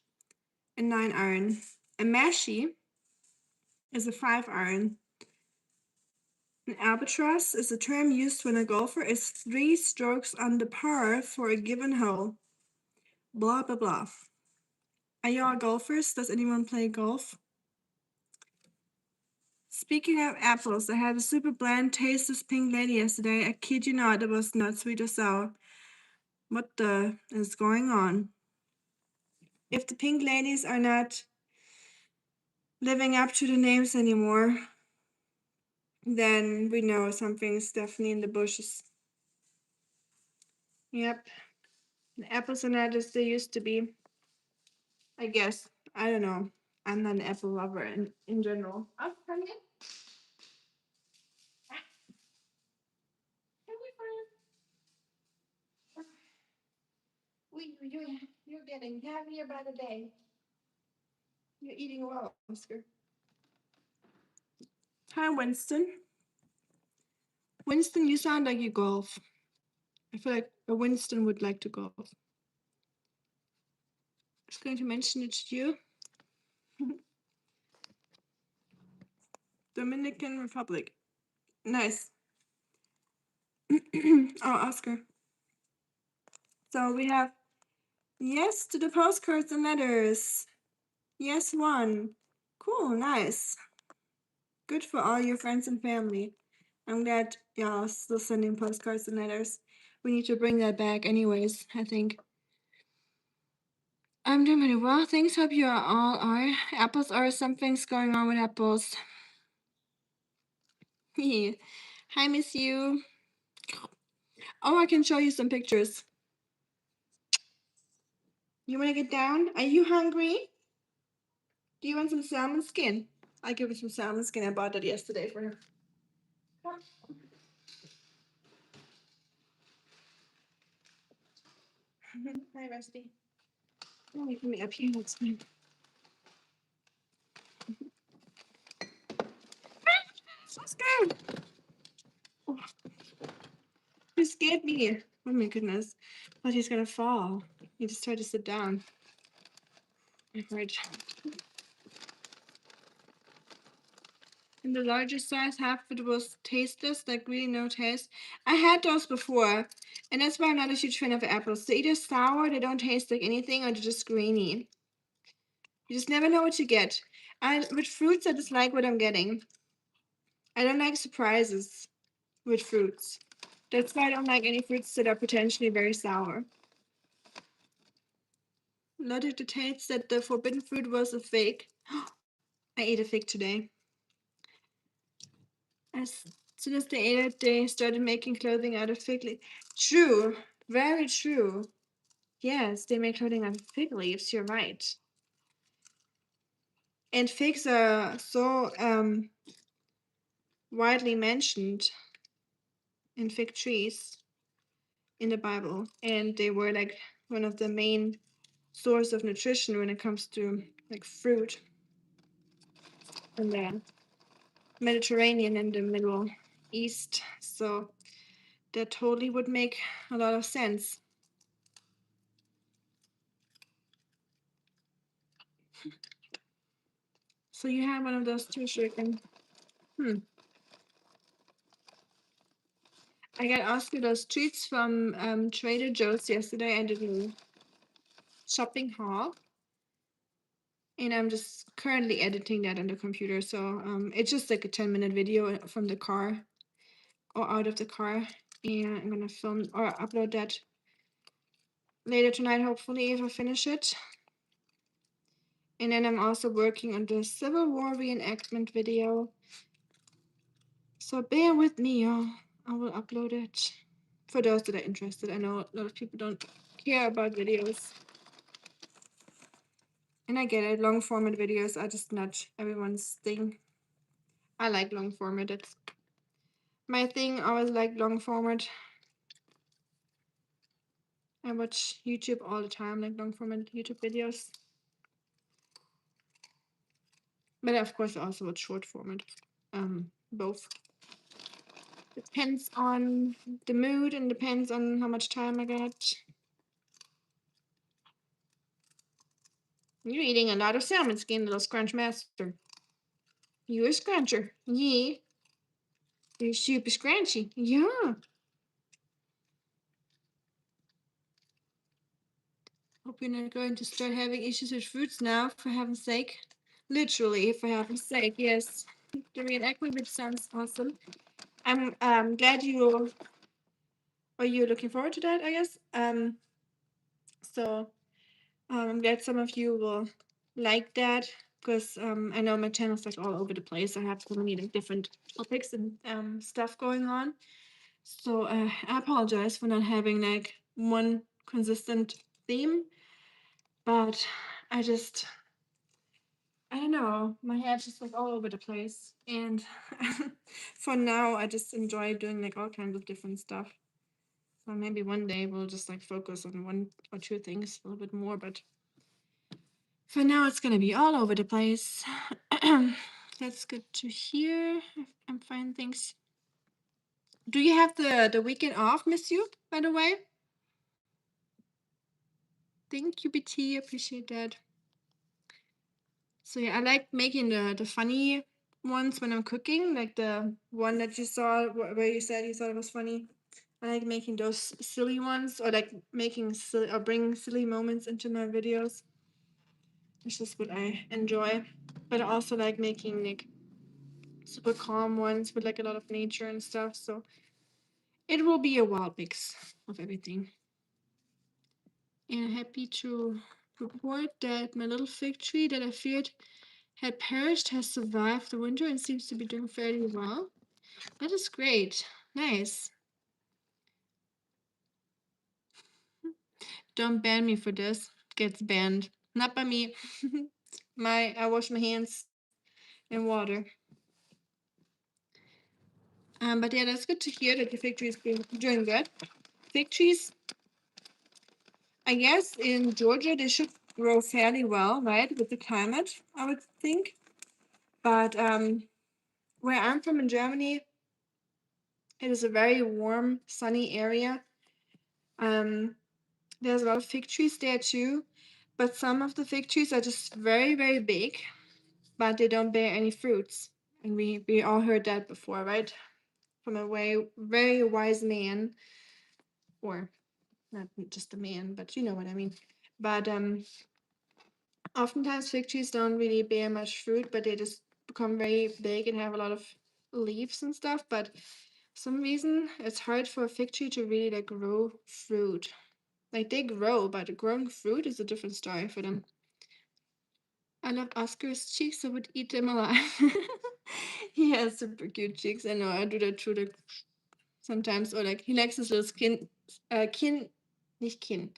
Speaker 1: a 9-iron. A mashie is a 5-iron. An albatross is a term used when a golfer is 3 strokes under par for a given hole. Blah, blah, blah. Are y'all golfers? Does anyone play golf? Speaking of apples, I had a super bland, tasteless pink lady yesterday. I kid you not, it was not sweet or sour. What the is going on? If the pink ladies are not living up to the names anymore, then we know something's definitely in the bushes. Yep. The apples are not as they used to be. I guess. I don't know. I'm not an apple lover in general. Oh, come in. You're getting heavier by the day. You're eating well, Oscar. Hi, Winston. Winston, you sound like you golf. I feel like a Winston would like to golf. I was going to mention it to you. Dominican Republic. Nice. Oh, Oscar. So we have yes to the postcards and letters. Yes, one. Cool, nice. Good for all your friends and family. I'm glad y'all still sending postcards and letters. We need to bring that back anyways, I think. I'm doing really well. Thanks. Hope you all are. Apples are something's going on with apples. Hi, miss you. Oh, I can show you some pictures. You want to get down? Are you hungry? Do you want some salmon skin? I give her some salmon skin. I bought that yesterday for her. Come. Hi, Rusty. Oh, you can be up here. That's fine. Let's go. Oh, you scared me. Oh my goodness. I thought he's gonna fall. He just tried to sit down. Right. In the larger size, half of it was tasteless, like really no taste. I had those before, and that's why I'm not a huge fan of apples. They're either sour, they don't taste like anything, or they're just grainy. You just never know what you get. With fruits, I just like what I'm getting. I don't like surprises with fruits. That's why I don't like any fruits that are potentially very sour. Logic dictates that the forbidden fruit was a fig. I ate a fig today. As soon as they ate it, they started making clothing out of fig leaves. True, very true. Yes, they make clothing out of fig leaves. You're right. And figs are so widely mentioned in fig trees in the Bible, and they were like one of the main source of nutrition when it comes to like fruit in the Mediterranean and the Middle East. So that totally would make a lot of sense. So you had one of those too, Shuriken. I got Oscar those treats from Trader Joe's yesterday. I did a shopping haul, and I'm just currently editing that on the computer. So it's just like a 10-minute video from the car or out of the car, and I'm gonna film or upload that later tonight, hopefully, if I finish it. And then I'm also working on the Civil War reenactment video. So bear with me, y'all. I will upload it for those that are interested. I know a lot of people don't care about videos. And I get it, long format videos are just not everyone's thing. I like long format, it's my thing. I always like long format. I watch YouTube all the time, like long format YouTube videos. But of course, I also watch short format. Both. Depends on the mood and depends on how much time I got. You're eating a lot of salmon skin, little scrunch master. You're a scruncher. Yeah. You're super scrunchy. Yeah. Hope you're not going to start having issues with fruits now, for heaven's sake. Literally, for heaven's sake, yes. The reenactment, which sounds awesome. I'm glad you are you looking forward to that, I guess. So I'm glad some of you will like that because I know my channel's like all over the place. I have so many like different topics and stuff going on. So I apologize for not having like one consistent theme, but I just I don't know, my head's just like all over the place. And for now, I just enjoy doing like all kinds of different stuff. So maybe one day we'll just like focus on one or two things a little bit more, but for now it's gonna be all over the place. That's good to hear. I'm fine, thanks. Do you have the weekend off, miss you, by the way? Thank you, BT. Appreciate that. So yeah, I like making the funny ones when I'm cooking, like the one that you saw where you said you thought it was funny. I like making those silly ones, or like making silly or bringing silly moments into my videos. It's just what I enjoy. But I also like making like super calm ones with like a lot of nature and stuff. So it will be a wild mix of everything. And happy to report that my little fig tree that I feared had perished has survived the winter and seems to be doing fairly well. That is great. Nice. Don't ban me for this. Gets banned. Not by me. I wash my hands in water. But yeah, that's good to hear that the fig tree is doing good. Fig trees, I guess in Georgia they should grow fairly well, right, with the climate, I would think. But where I'm from in Germany, it is a very warm, sunny area. Um, there's a lot of fig trees there too, but some of the fig trees are just very, very big, but they don't bear any fruits. And we all heard that before, right? From a very wise man, or not just a man, but you know what I mean. But oftentimes fig trees don't really bear much fruit, but they just become very big and have a lot of leaves and stuff. But some reason it's hard for a fig tree to really like grow fruit. Like they grow, but growing fruit is a different story for them. I love Oscar's cheeks. I would eat them alive. He has super cute cheeks. I know I do that too. Like sometimes, or like he likes his little skin, kin, nicht kin.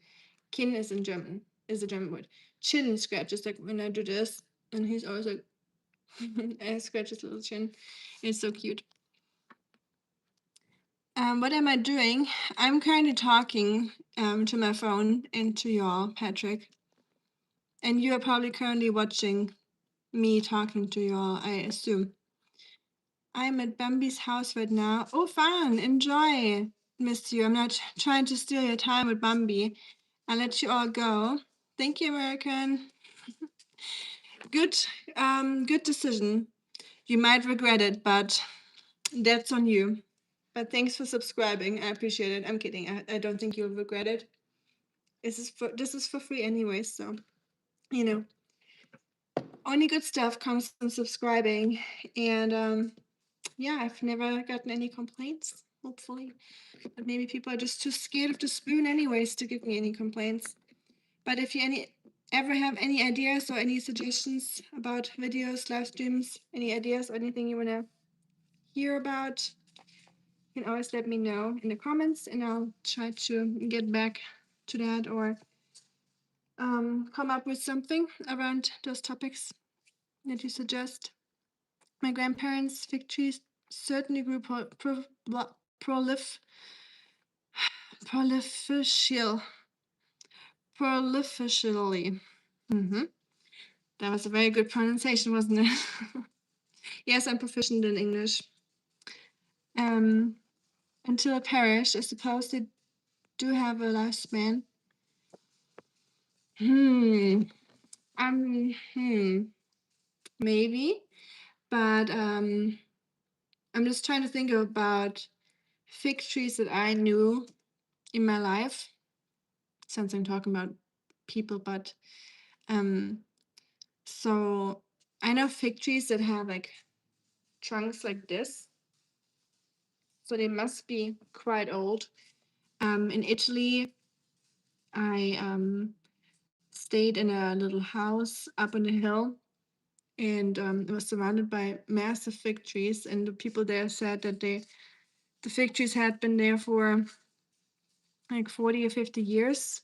Speaker 1: Kin is in German, is a German word. Chin scratches, like when I do this, and he's always like, I scratch his little chin. It's so cute. What am I doing? I'm currently talking to my phone and to y'all, Patrick. And you are probably currently watching me talking to y'all, I assume. I'm at Bambi's house right now. Oh, fun! Enjoy, miss you. I'm not trying to steal your time with Bambi. I'll let you all go. Thank you, American. Good, good decision. You might regret it, but that's on you. But thanks for subscribing. I appreciate it. I'm kidding. I don't think you'll regret it. This is for free anyway, so you know. Only good stuff comes from subscribing. And yeah, I've never gotten any complaints, hopefully. But maybe people are just too scared of the spoon anyways to give me any complaints. But if you ever have any ideas or any suggestions about videos, live streams, any ideas or anything you wanna hear about, you can always let me know in the comments and I'll try to get back to that or come up with something around those topics that you suggest. My grandparents' fig trees certainly grew prolificial, prolificially. Mm-hmm. That was a very good pronunciation, wasn't it? Yes, I'm proficient in English. Um, until it perished, I suppose they do have a lifespan. Hmm. Hmm. Maybe, but I'm just trying to think about fig trees that I knew in my life. Since I'm talking about people, but so I know fig trees that have like trunks like this, so they must be quite old. In Italy, I stayed in a little house up on a hill, and it was surrounded by massive fig trees. And the people there said that the fig trees had been there for like 40 or 50 years,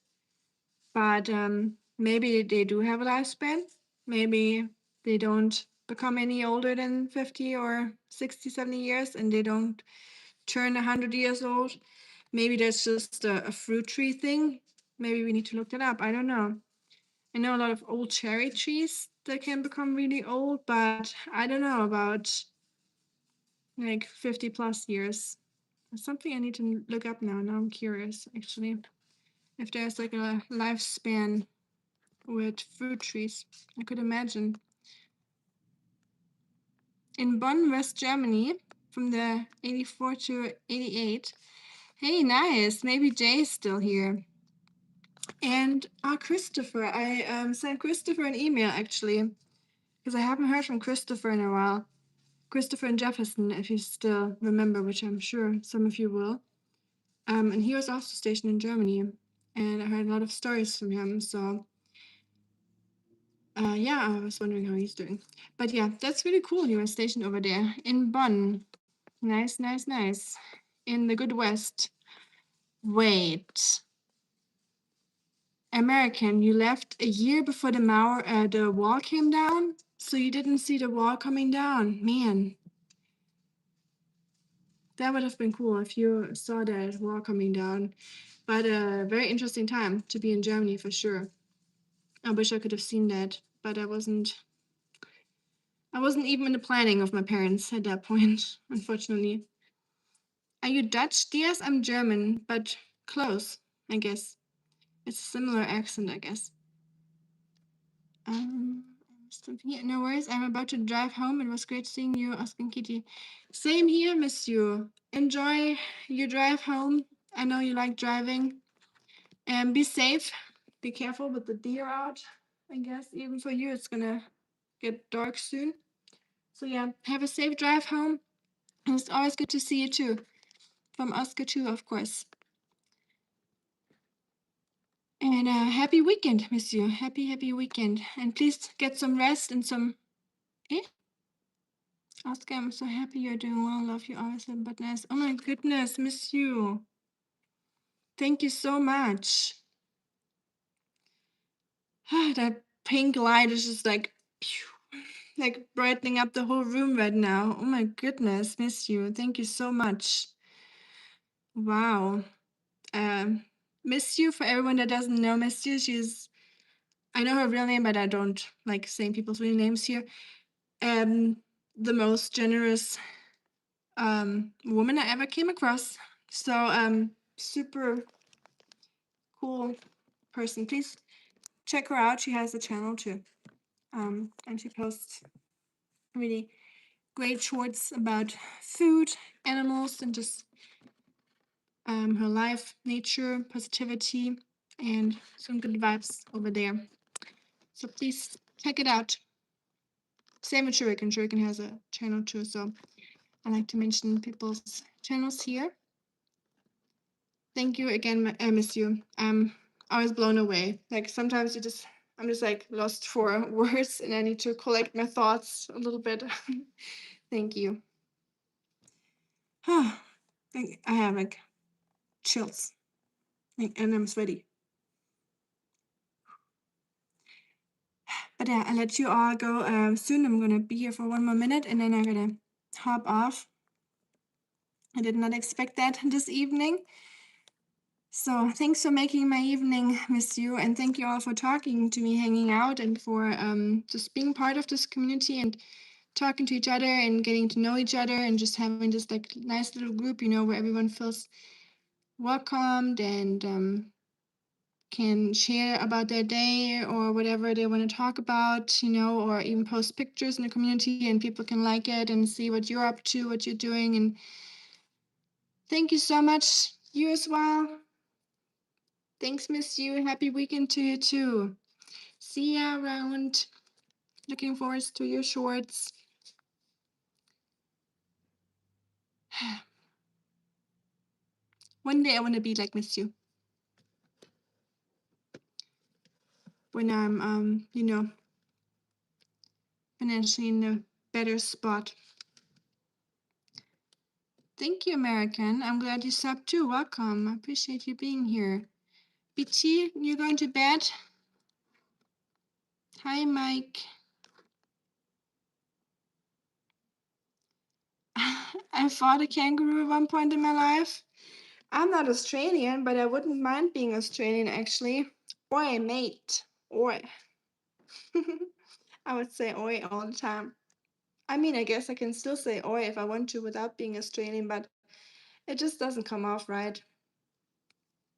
Speaker 1: but maybe they do have a lifespan. Maybe they don't become any older than 50 or 60, 70 years, and they don't turn 100 years old. Maybe that's just a fruit tree thing. Maybe we need to look that up. I don't know. I know a lot of old cherry trees that can become really old, but I don't know about like 50 plus years. It's something I need to look up now. Now I'm curious, actually, if there's like a lifespan with fruit trees. I could imagine. In Bonn, West Germany, from the 84 to 88. Hey, nice. Maybe Jay's still here. And Christopher. I sent Christopher an email actually, because I haven't heard from Christopher in a while. Christopher and Jefferson, if you still remember, which I'm sure some of you will. And he was also stationed in Germany, and I heard a lot of stories from him. So, yeah, I was wondering how he's doing. But yeah, that's really cool. He was stationed over there in Bonn. Nice, nice, nice. In the good West. Wait. American, you left a year before the wall came down, so you didn't see the wall coming down. Man, that would have been cool if you saw that wall coming down. But a very interesting time to be in Germany for sure. I wish I could have seen that, but I wasn't even in the planning of my parents at that point, unfortunately. Are you Dutch? Yes, I'm German, but close, I guess. It's a similar accent, I guess. I'm still here. No worries. I'm about to drive home. It was great seeing you, Oscar and Kitty. Same here, miss you. Enjoy your drive home. I know you like driving. And be safe. Be careful with the deer out. I guess even for you, it's gonna get dark soon. So yeah, have a safe drive home. And it's always good to see you too. From Oscar too, of course. And happy weekend, miss you. Happy weekend. And please get some rest and some. Eh? Oscar, I'm so happy you're doing well. Love you always, but nice. Oh my goodness, miss you. Thank you so much. That pink light is just like, pew, like brightening up the whole room right now. Oh my goodness, miss you. Thank you so much. Wow. Um, miss you. For everyone that doesn't know Miss you, I know her real name, but I don't like saying people's real names here. The most generous woman I ever came across. So super cool person. Please check her out. She has a channel too. And she posts really great shorts about food, animals, and just her life, nature, positivity, and some good vibes over there. So please check it out. Same with Shuriken. Shuriken has a channel too, so I like to mention people's channels here. Thank you again, I miss you. I was blown away. Like sometimes I'm just like lost for words, and I need to collect my thoughts a little bit. Thank you. I have like chills, and I'm sweaty. But yeah, I'll let you all go soon. I'm gonna be here for one more minute, and then I'm gonna hop off. I did not expect that this evening. So thanks for making my evening, miss you, and thank you all for talking to me, hanging out, and for just being part of this community and talking to each other and getting to know each other and just having this like nice little group, where everyone feels welcomed and can share about their day or whatever they want to talk about, or even post pictures in the community and people can like it and see what you're up to, what you're doing. And thank you so much. You as well. Thanks, miss you. Happy weekend to you too. See ya around. Looking forward to your shorts. One day I want to be like Miss You. When I'm, financially in a better spot. Thank you, American. I'm glad you subbed too. Welcome. I appreciate you being here. BT, you're going to bed? Hi, Mike. I fought a kangaroo at one point in my life. I'm not Australian, but I wouldn't mind being Australian actually. Oi, mate. Oi. I would say oi all the time. I mean, I guess I can still say oi if I want to without being Australian, but it just doesn't come off right.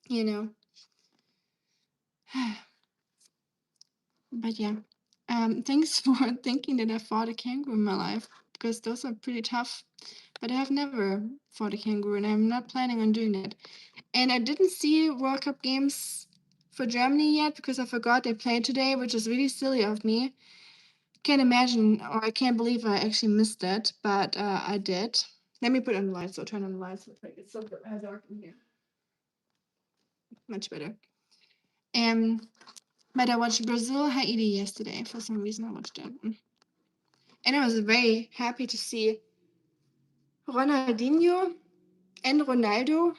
Speaker 1: You know. But yeah. Thanks for thinking that I fought a kangaroo in my life, because those are pretty tough. But I have never fought a kangaroo, and I'm not planning on doing that. And I didn't see World Cup games for Germany yet because I forgot they played today, which is really silly of me. Can't imagine, or I can't believe I actually missed that, but I did. Let me put on the lights. So turn on the lights. It's so dark in here. Much better. But I watched Brazil Haiti yesterday. For some reason, I watched it, and I was very happy to see Ronaldinho and Ronaldo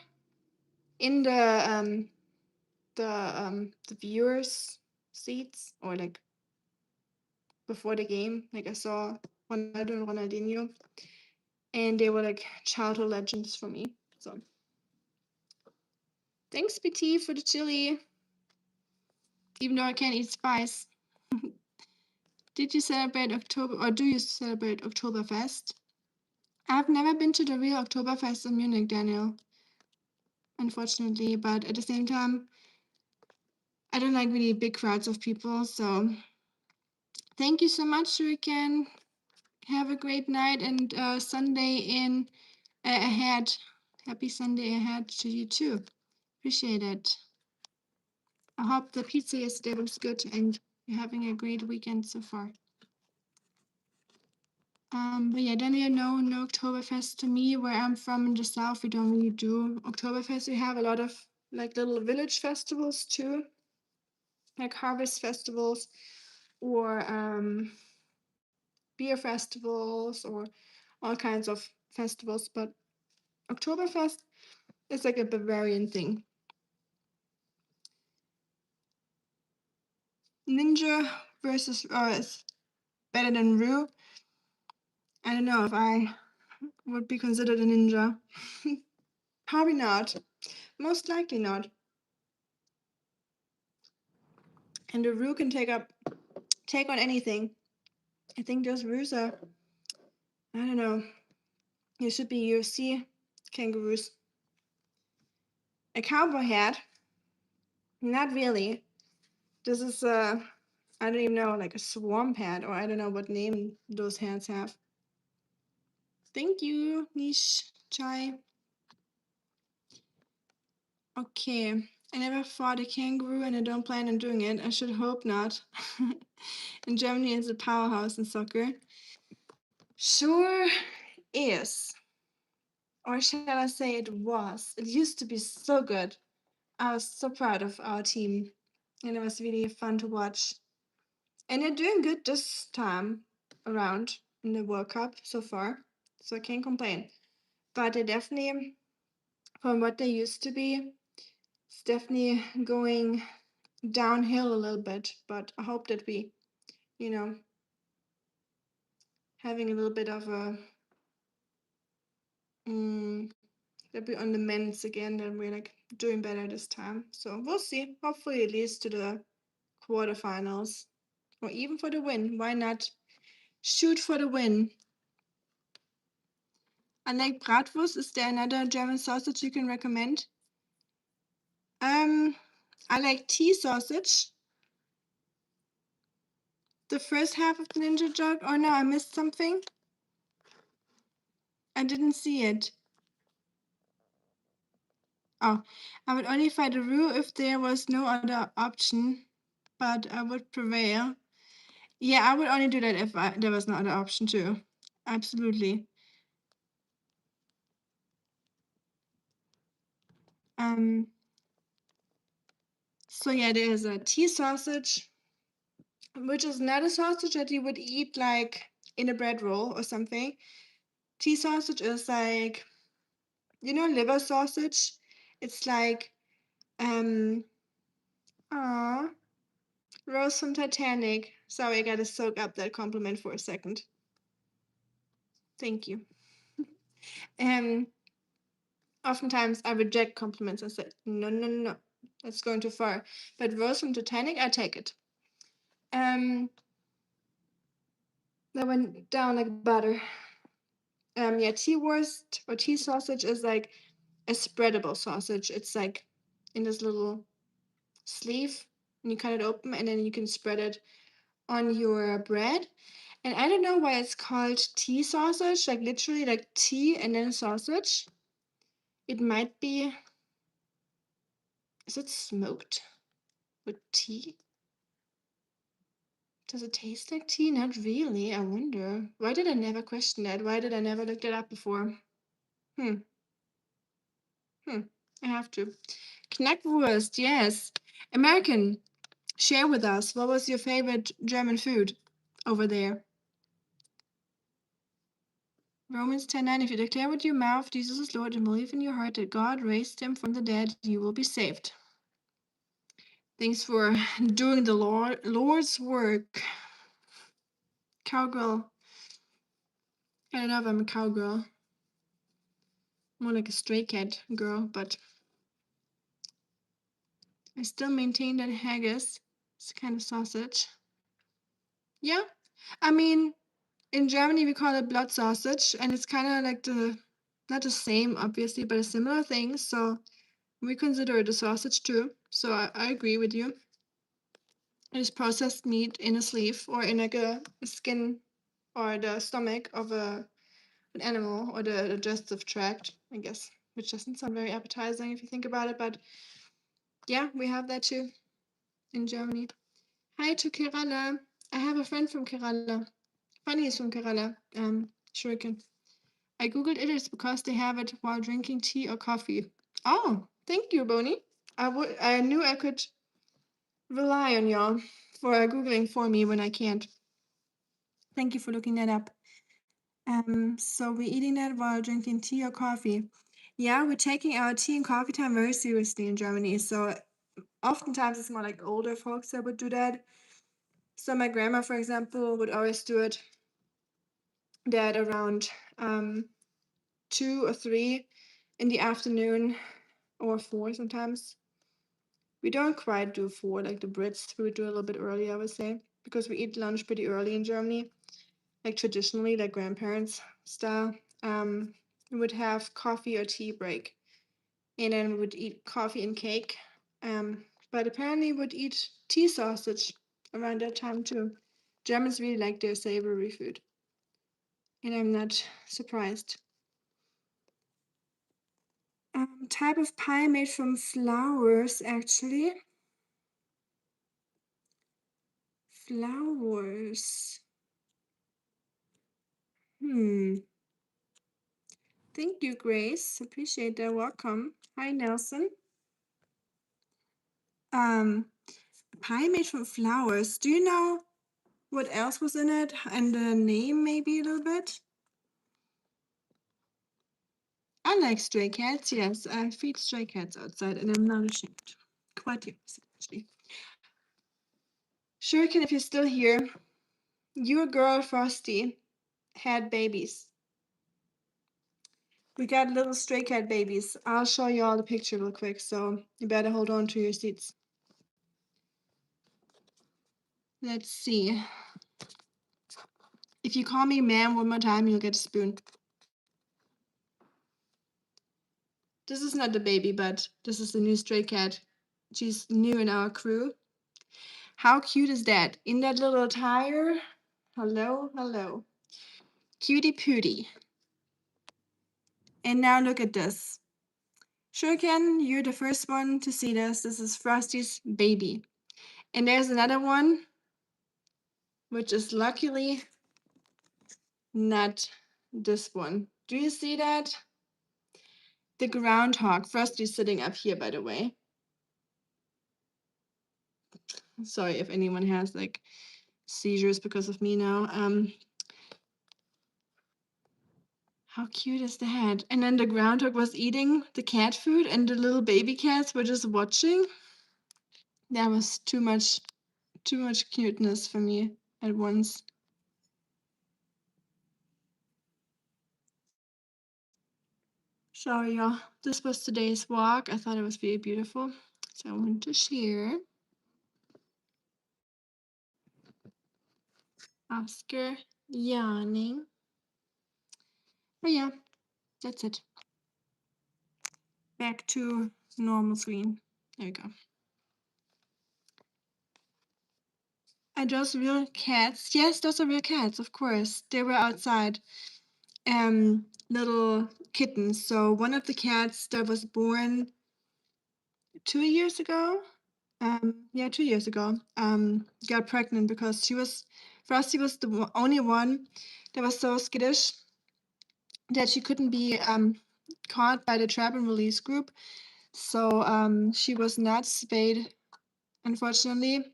Speaker 1: in the viewers seats, or like before the game. Like I saw Ronaldo and Ronaldinho, and they were like childhood legends for me. So thanks, BT, for the chili. Even though I can't eat spice. Did you celebrate October, or do you celebrate Oktoberfest? I've never been to the real Oktoberfest in Munich, Daniel, unfortunately. But at the same time, I don't like really big crowds of people. So thank you so much, Rika. Have a great night and Sunday in ahead. Happy Sunday ahead to you too. Appreciate it. I hope the pizza yesterday was good and you're having a great weekend so far. But yeah, then you know, no Oktoberfest to me. Where I'm from in the south, we don't really do Oktoberfest. We have a lot of like little village festivals too, like harvest festivals or beer festivals or all kinds of festivals. But Oktoberfest is like a Bavarian thing. Ninja versus is better than Rue. I don't know if I would be considered a ninja. Probably not. Most likely not. And the Rue can take on anything. I think those Rues are, I don't know. You should be UFC kangaroos. A cowboy hat? Not really. This is I don't even know, like a swamp hat, or I don't know what name those hats have. Thank you, Niche Chai. Okay, I never fought a kangaroo and I don't plan on doing it. I should hope not. And Germany is a powerhouse in soccer. Sure is. Or shall I say it was? It used to be so good. I was so proud of our team. And it was really fun to watch. And they're doing good this time around in the World Cup so far. So I can't complain. But they definitely, from what they used to be, it's definitely going downhill a little bit. But I hope that we, you know, having a little bit of a that we're on the men's again, and we're like doing better this time. So we'll see. Hopefully it leads to the quarterfinals or even for the win. Why not shoot for the win? I like Bratwurst. Is there another German sausage you can recommend? Um, I like tea sausage. The first half of the ninja joke. Oh no, I missed something. I didn't see it. Oh, I would only fight a roux if there was no other option, but I would prevail. Yeah, I would only do that if there was no other option too. Absolutely. Um. So yeah, there is a tea sausage, which is not a sausage that you would eat like in a bread roll or something. Tea sausage is like, liver sausage. It's like, um, ah, Rose from Titanic. Sorry, I gotta soak up that compliment for a second. Thank you. Um, Oftentimes I reject compliments and say, no, no, no, no, that's going too far. But Rose from Titanic, I take it. Um, that went down like butter. Yeah, tea wurst or tea sausage is like a spreadable sausage. It's like in this little sleeve, and you cut it open, and then you can spread it on your bread. And I don't know why it's called tea sausage, like literally like tea and then sausage. It might be, is it smoked with tea? Does it taste like tea? Not really. I wonder. Why did I never question that? Why did I never look that up before? Hmm. Hmm. I have to. Knackwurst, yes. American, share with us. What was your favorite German food over there? Romans 10:9. If you declare with your mouth Jesus is Lord and believe in your heart that God raised him from the dead, you will be saved. Thanks for doing the Lord's work. Cowgirl. I don't know if I'm a cowgirl. More like a stray cat girl, but I still maintain that haggis is a kind of sausage. Yeah, I mean, in Germany we call it blood sausage, and it's kind of like not the same, obviously, but a similar thing. So we consider it a sausage too. So I agree with you. It is processed meat in a sleeve or in like a skin or the stomach of an animal or the digestive tract, I guess, which doesn't sound very appetizing if you think about it. But yeah, we have that too in Germany. Hi to Kerala. I have a friend from Kerala. Funny is from Kerala. Shuriken. I googled it. It's because they have it while drinking tea or coffee. Oh, thank you, Bonnie. I knew I could rely on y'all for googling for me when I can't. Thank you for looking that up. So we're eating that while drinking tea or coffee. Yeah, we're taking our tea and coffee time very seriously in Germany. So oftentimes it's more like older folks that would do that. So my grandma, for example, would always do it that around 2 or 3 in the afternoon, or 4 sometimes. We don't quite do 4 like the Brits. We would do a little bit earlier, I would say, because we eat lunch pretty early in Germany, like traditionally, like grandparents style. We would have coffee or tea break, and then we would eat coffee and cake. But apparently, we would eat tea sausage around that time too. Germans really like their savory food, and I'm not surprised. Type of pie made from flowers, actually. Flowers. Hmm. Thank you, Grace. Appreciate that. Welcome. Hi, Nelson. Um, Pie made from flowers. Do you know what else was in it? And the name, maybe a little bit? I like stray cats, yes. I feed stray cats outside, and I'm not ashamed. Quite the opposite, actually. Shuriken, if you're still here, your girl Frosty had babies. We got little stray cat babies. I'll show you all the picture real quick, so you better hold on to your seats. Let's see. If you call me ma'am one more time, you'll get a spoon. This is not the baby, but this is the new stray cat. She's new in our crew. How cute is that? In that little attire? Hello, hello. Cutie pootie. And now look at this. Sure, Ken, you're the first one to see this. This is Frosty's baby. And there's another one, which is luckily not this one. Do you see that? The groundhog. Frosty's sitting up here, by the way. Sorry if anyone has like seizures because of me now. How cute is that? And then the groundhog was eating the cat food, and the little baby cats were just watching. That was too much cuteness for me at once. So yeah, this was today's walk. I thought it was very beautiful, so I wanted to share. Oscar yawning. But yeah, that's it. Back to normal screen. There we go. Are those real cats? Yes, those are real cats, of course. They were outside. Little kittens. So one of the cats that was born 2 years ago, yeah, 2 years ago, got pregnant because Frosty was the only one that was so skittish that she couldn't be caught by the trap and release group. So she was not spayed, unfortunately,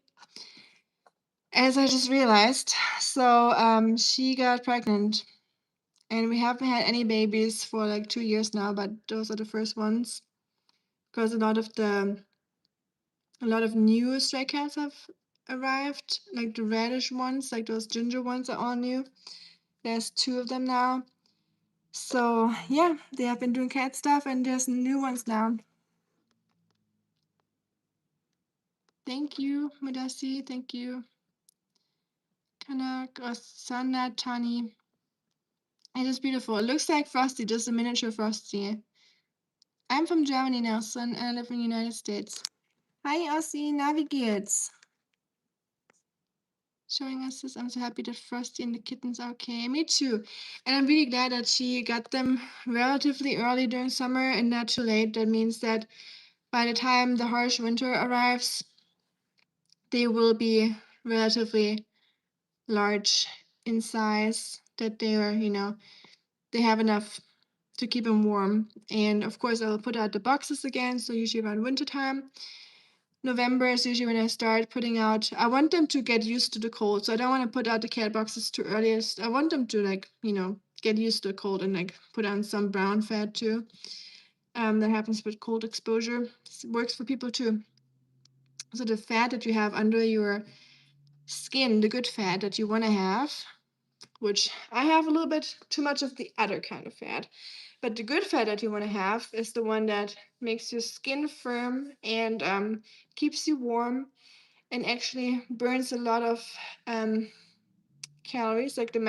Speaker 1: as I just realized. So she got pregnant, and we haven't had any babies for like 2 years now, but those are the first ones because a lot of new stray cats have arrived, like the reddish ones, like those ginger ones are all new. There's 2 of them now. So yeah, they have been doing cat stuff, and there's new ones now. Thank you, Madasi. Thank you. Kanak or Sana Tani. It is beautiful. It looks like Frosty, just a miniature Frosty. I'm from Germany, Nelson, and I live in the United States. Hi, Aussie. Na, wie geht's? Showing us this. I'm so happy that Frosty and the kittens are okay. Me too. And I'm really glad that she got them relatively early during summer and not too late. That means that by the time the harsh winter arrives, they will be relatively large in size, that they are, they have enough to keep them warm. And of course, I'll put out the boxes again. So usually around winter time. November is usually when I start putting out. I want them to get used to the cold, so I don't want to put out the cat boxes too early. I want them to get used to the cold and like put on some brown fat too. That happens with cold exposure. This works for people too. So the fat that you have under your skin, the good fat that you want to have, which I have a little bit too much of the other kind of fat. But the good fat that you want to have is the one that makes your skin firm and keeps you warm and actually burns a lot of um, calories, like the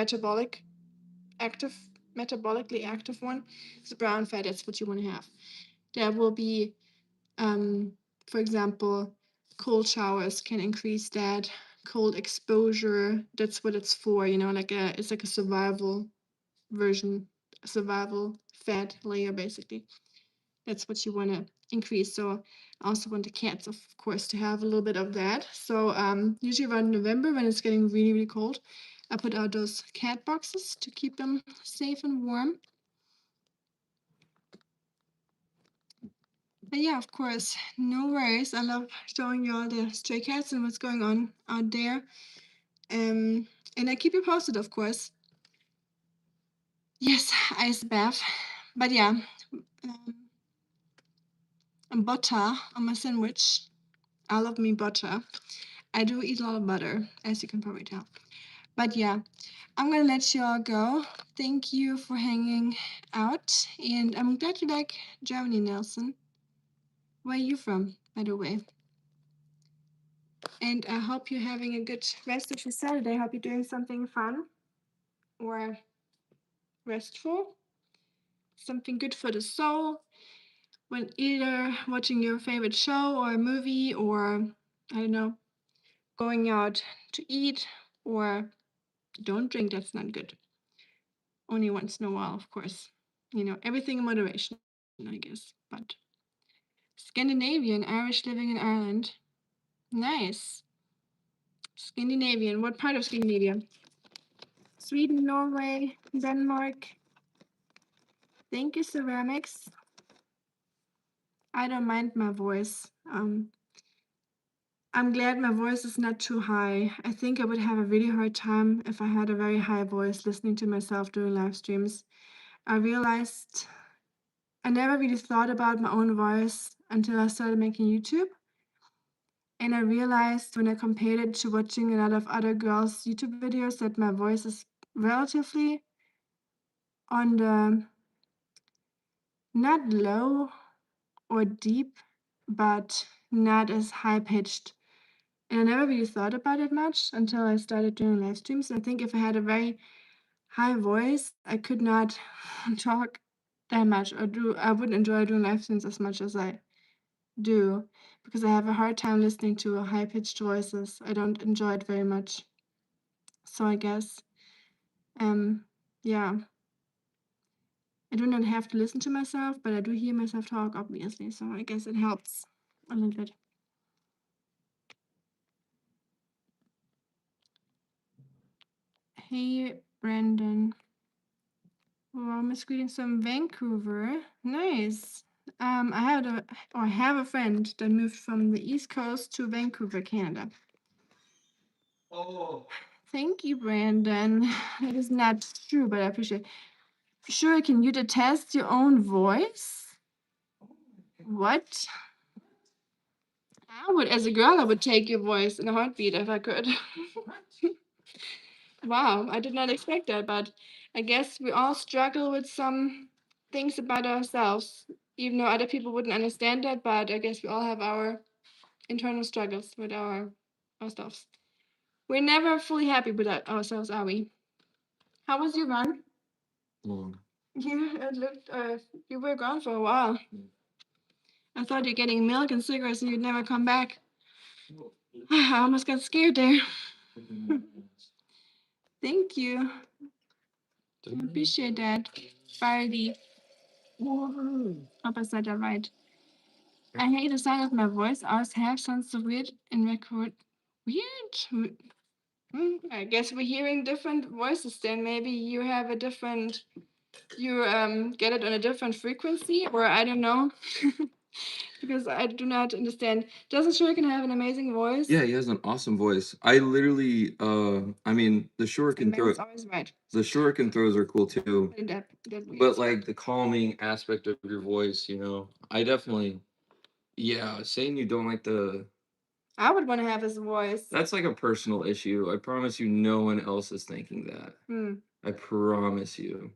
Speaker 1: active, metabolically active one. It's brown fat. That's what you want to have. There will be, for example, cold showers can increase that. Cold exposure. That's what it's for. It's like a survival version, survival fat layer, basically. That's what you want to increase. So I also want the cats, of course, to have a little bit of that. So usually around November, when it's getting really, really cold, I put out those cat boxes to keep them safe and warm. But yeah, of course, no worries. I love showing you all the stray cats and what's going on out there. And I keep you posted, of course. Yes, ice bath. But yeah, butter on my sandwich. I love me butter. I do eat a lot of butter, as you can probably tell. But yeah, I'm gonna let you all go. Thank you for hanging out, and I'm glad you like Germany, Nelson. Where are you from, by the way? And I hope you're having a good rest of your Saturday. I hope you're doing something fun or restful, something good for the soul, when either watching your favorite show or a movie, or I don't know, going out to eat, or don't drink, that's not good. Only once in a while, of course. Everything in moderation, I guess. But Scandinavian, Irish living in Ireland. Nice. Scandinavian. What part of Scandinavia? Sweden, Norway, Denmark. Thank you, ceramics. I don't mind my voice. I'm glad my voice is not too high. I think I would have a really hard time if I had a very high voice listening to myself doing live streams. I realized I never really thought about my own voice until I started making YouTube. And I realized when I compared it to watching a lot of other girls' YouTube videos that my voice is relatively on the not low or deep, but not as high pitched. And I never really thought about it much until I started doing live streams. I think if I had a very high voice, I could not talk that much or I wouldn't enjoy doing live streams as much as I do because I have a hard time listening to high pitched voices. I don't enjoy it very much. So I guess, yeah, I do not have to listen to myself, but I do hear myself talk, obviously. So I guess it helps a little bit. Hey, Brandon. Warmest greetings from Vancouver. Nice. I have a friend that moved from the East Coast to Vancouver, Canada.
Speaker 2: Oh.
Speaker 1: Thank you, Brandon. It is not true, but I appreciate it. Sure, can you detest your own voice? What? As a girl, I would take your voice in a heartbeat if I could. Wow, I did not expect that, but I guess we all struggle with some things about ourselves, even though other people wouldn't understand that, but I guess we all have our internal struggles with ourselves. We're never fully happy with ourselves, are we? How was your run?
Speaker 2: Long.
Speaker 1: Yeah, it looked, you were gone for a while. I thought you're getting milk and cigarettes and you'd never come back. I almost got scared there. Thank you. I appreciate that. Bardi. Hope I said that right. I hate the sound of my voice. I always have sounds so weird in record. Weird? I guess we're hearing different voices then. Maybe you have a different, you get it on a different frequency, or I don't know. Because I do not understand. Doesn't Shuriken have an amazing voice?
Speaker 2: Yeah, he has an awesome voice. I literally, I mean, the shuriken throw,
Speaker 1: Man's always right.
Speaker 2: the shuriken throws are cool too.
Speaker 1: That
Speaker 2: But like the calming aspect of your voice, I definitely, yeah, saying you don't like
Speaker 1: I would want to have his voice.
Speaker 2: that's like a personal issue. I promise you, no one else is thinking that. I promise you.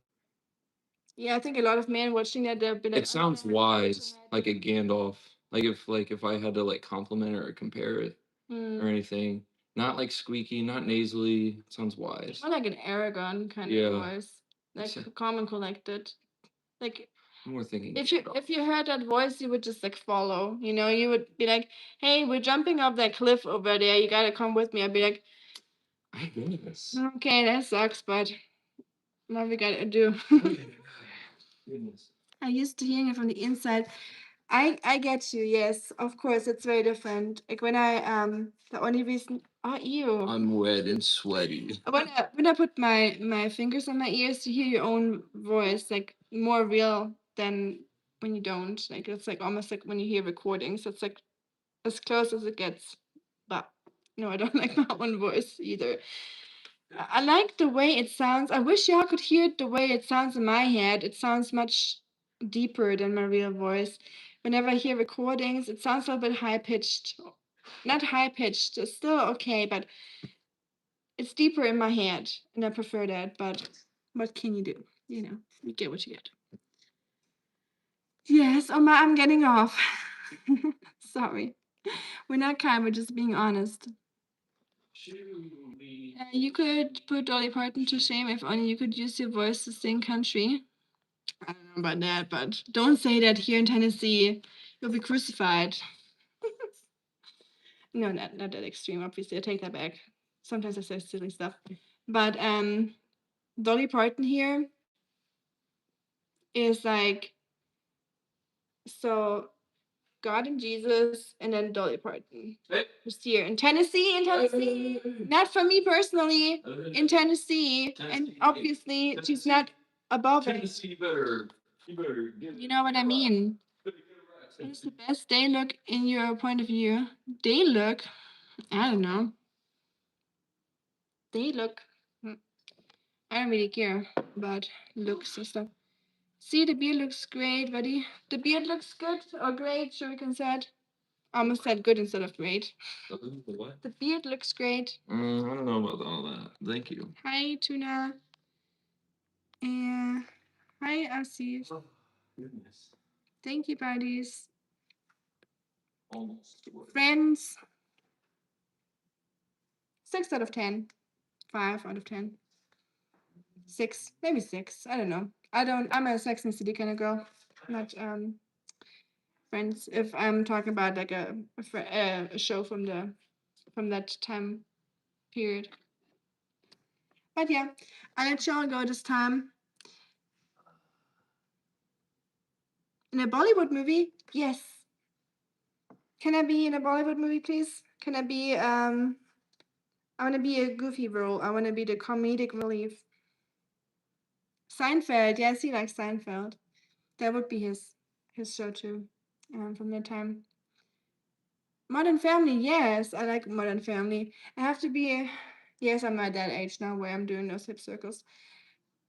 Speaker 1: Yeah, I think a lot of men watching that they'll be like,
Speaker 2: It sounds wise, like a Gandalf. Like if I had to like compliment or compare it or anything. Not like squeaky, not nasally. It sounds wise.
Speaker 1: More like an Aragon kind of voice, like calm and collected. Like
Speaker 2: more thinking.
Speaker 1: if you heard that voice, you would just like follow. You would be like, "Hey, we're jumping off that cliff over there. You gotta come with me." I'd be like,
Speaker 2: I guess.
Speaker 1: "Okay, that sucks, but what we gotta do."
Speaker 2: Goodness.
Speaker 1: I used to hearing it from the inside. I get you. Yes, of course, it's very different. Like when I the only reason. Oh, ew.
Speaker 2: I'm wet and sweaty.
Speaker 1: When I put my fingers on my ears to hear your own voice, like more real than when you don't. Like it's like almost like when you hear recordings. It's like as close as it gets. But no, I don't like my own voice either. I like the way it sounds. I wish y'all could hear it the way it sounds in my head. It sounds much deeper than my real voice. Whenever I hear recordings, it sounds a little bit high pitched. Not high pitched, it's still okay, but it's deeper in my head, and I prefer that. But what can you do? You get what you get. Yes, Oma, I'm getting off. Sorry. We're not kind, we're just being honest. You could put Dolly Parton to shame if only you could use your voice to sing country. I don't know about that, but don't say that here in Tennessee. You'll be crucified. No, not that extreme, obviously. I take that back. Sometimes I say silly stuff. But Dolly Parton here is like, so God and Jesus, and then Dolly Parton. This year in Tennessee, Not for me personally, in Tennessee. And obviously, she's not above it.
Speaker 2: Tennessee, you better
Speaker 1: You know what I mean? What is the best day look in your point of view? Day look? I don't know. Day look. I don't really care about looks and stuff. See, the beard looks great, buddy. The beard looks good or great, Shuriken said. I almost said good instead of great.
Speaker 2: What?
Speaker 1: The beard looks great.
Speaker 2: I don't know about all that. Thank you.
Speaker 1: Hi, Tuna. And hi, Asif.
Speaker 2: Oh, goodness.
Speaker 1: Thank you, buddies.
Speaker 2: Almost.
Speaker 1: Friends. 6 out of 10. 5 out of 10. 6, maybe 6. I don't know. I'm a Sex and the City kind of girl. Not Friends. If I'm talking about like a show from that time period. But yeah, I let y'all go this time. In a Bollywood movie? Yes. Can I be in a Bollywood movie, please? Can I be I wanna be a goofy role. I wanna be the comedic relief. Seinfeld, yes, he likes Seinfeld. That would be his show too. From that time. Modern Family, yes, I like Modern Family. I have to be yes, I'm at that age now where I'm doing those hip circles.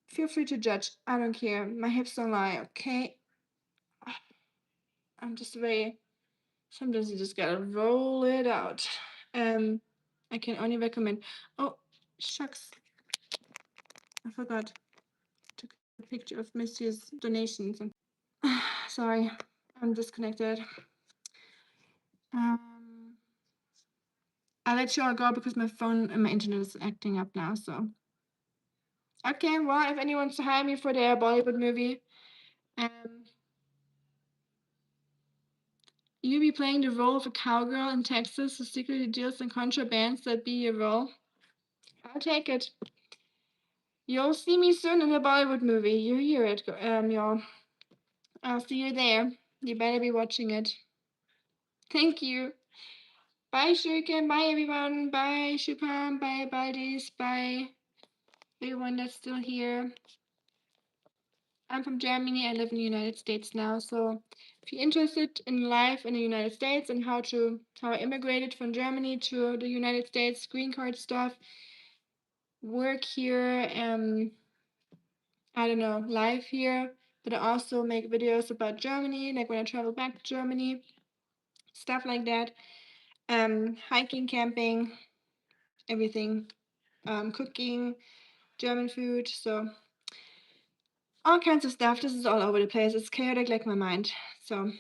Speaker 1: Feel free to judge. I don't care. My hips don't lie, okay? I'm just very sometimes you just gotta roll it out. I can only recommend. Oh, shucks. I forgot. Took a picture of Missy's donations. And sorry, I'm disconnected. I'll let you all go because my phone and my internet is acting up now. So, okay, well, if anyone wants to hire me for their Bollywood movie, you be playing the role of a cowgirl in Texas who secretly deals in contrabands. That be your role. I'll take it. You'll see me soon in a Bollywood movie. You hear it, y'all. I'll see you there. You better be watching it. Thank you. Bye, Shuriken. Bye, everyone. Bye, Shupam. Bye, buddies. Bye, everyone that's still here. I'm from Germany. I live in the United States now. So if you're interested in life in the United States and how I immigrated from Germany to the United States, green card stuff, work here, I don't know, live here, but I also make videos about Germany, like when I travel back to Germany, stuff like that. Hiking, camping, everything, cooking, German food, so all kinds of stuff. This is all over the place. It's chaotic like my mind. So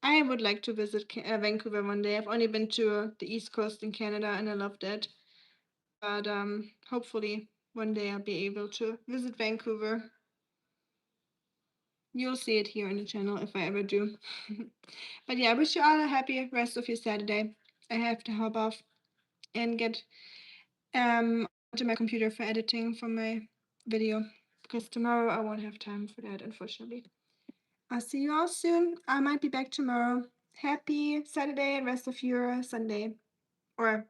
Speaker 1: I would like to visit Vancouver one day. I've only been to the East Coast in Canada and I loved it. But hopefully one day I'll be able to visit Vancouver. You'll see it here on the channel if I ever do. But yeah, I wish you all a happy rest of your Saturday. I have to hop off and get onto my computer for editing for my video because tomorrow I won't have time for that, unfortunately. I'll see you all soon. I might be back tomorrow. Happy Saturday and rest of your Sunday. Or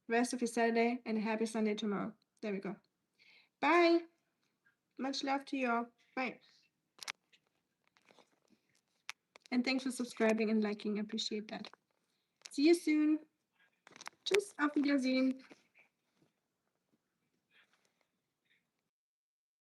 Speaker 1: rest of your Saturday and a happy Sunday tomorrow. There we go. Bye. Much love to you all. Bye. And thanks for subscribing and liking. I appreciate that. See you soon. Tschüss, auf Wiedersehen.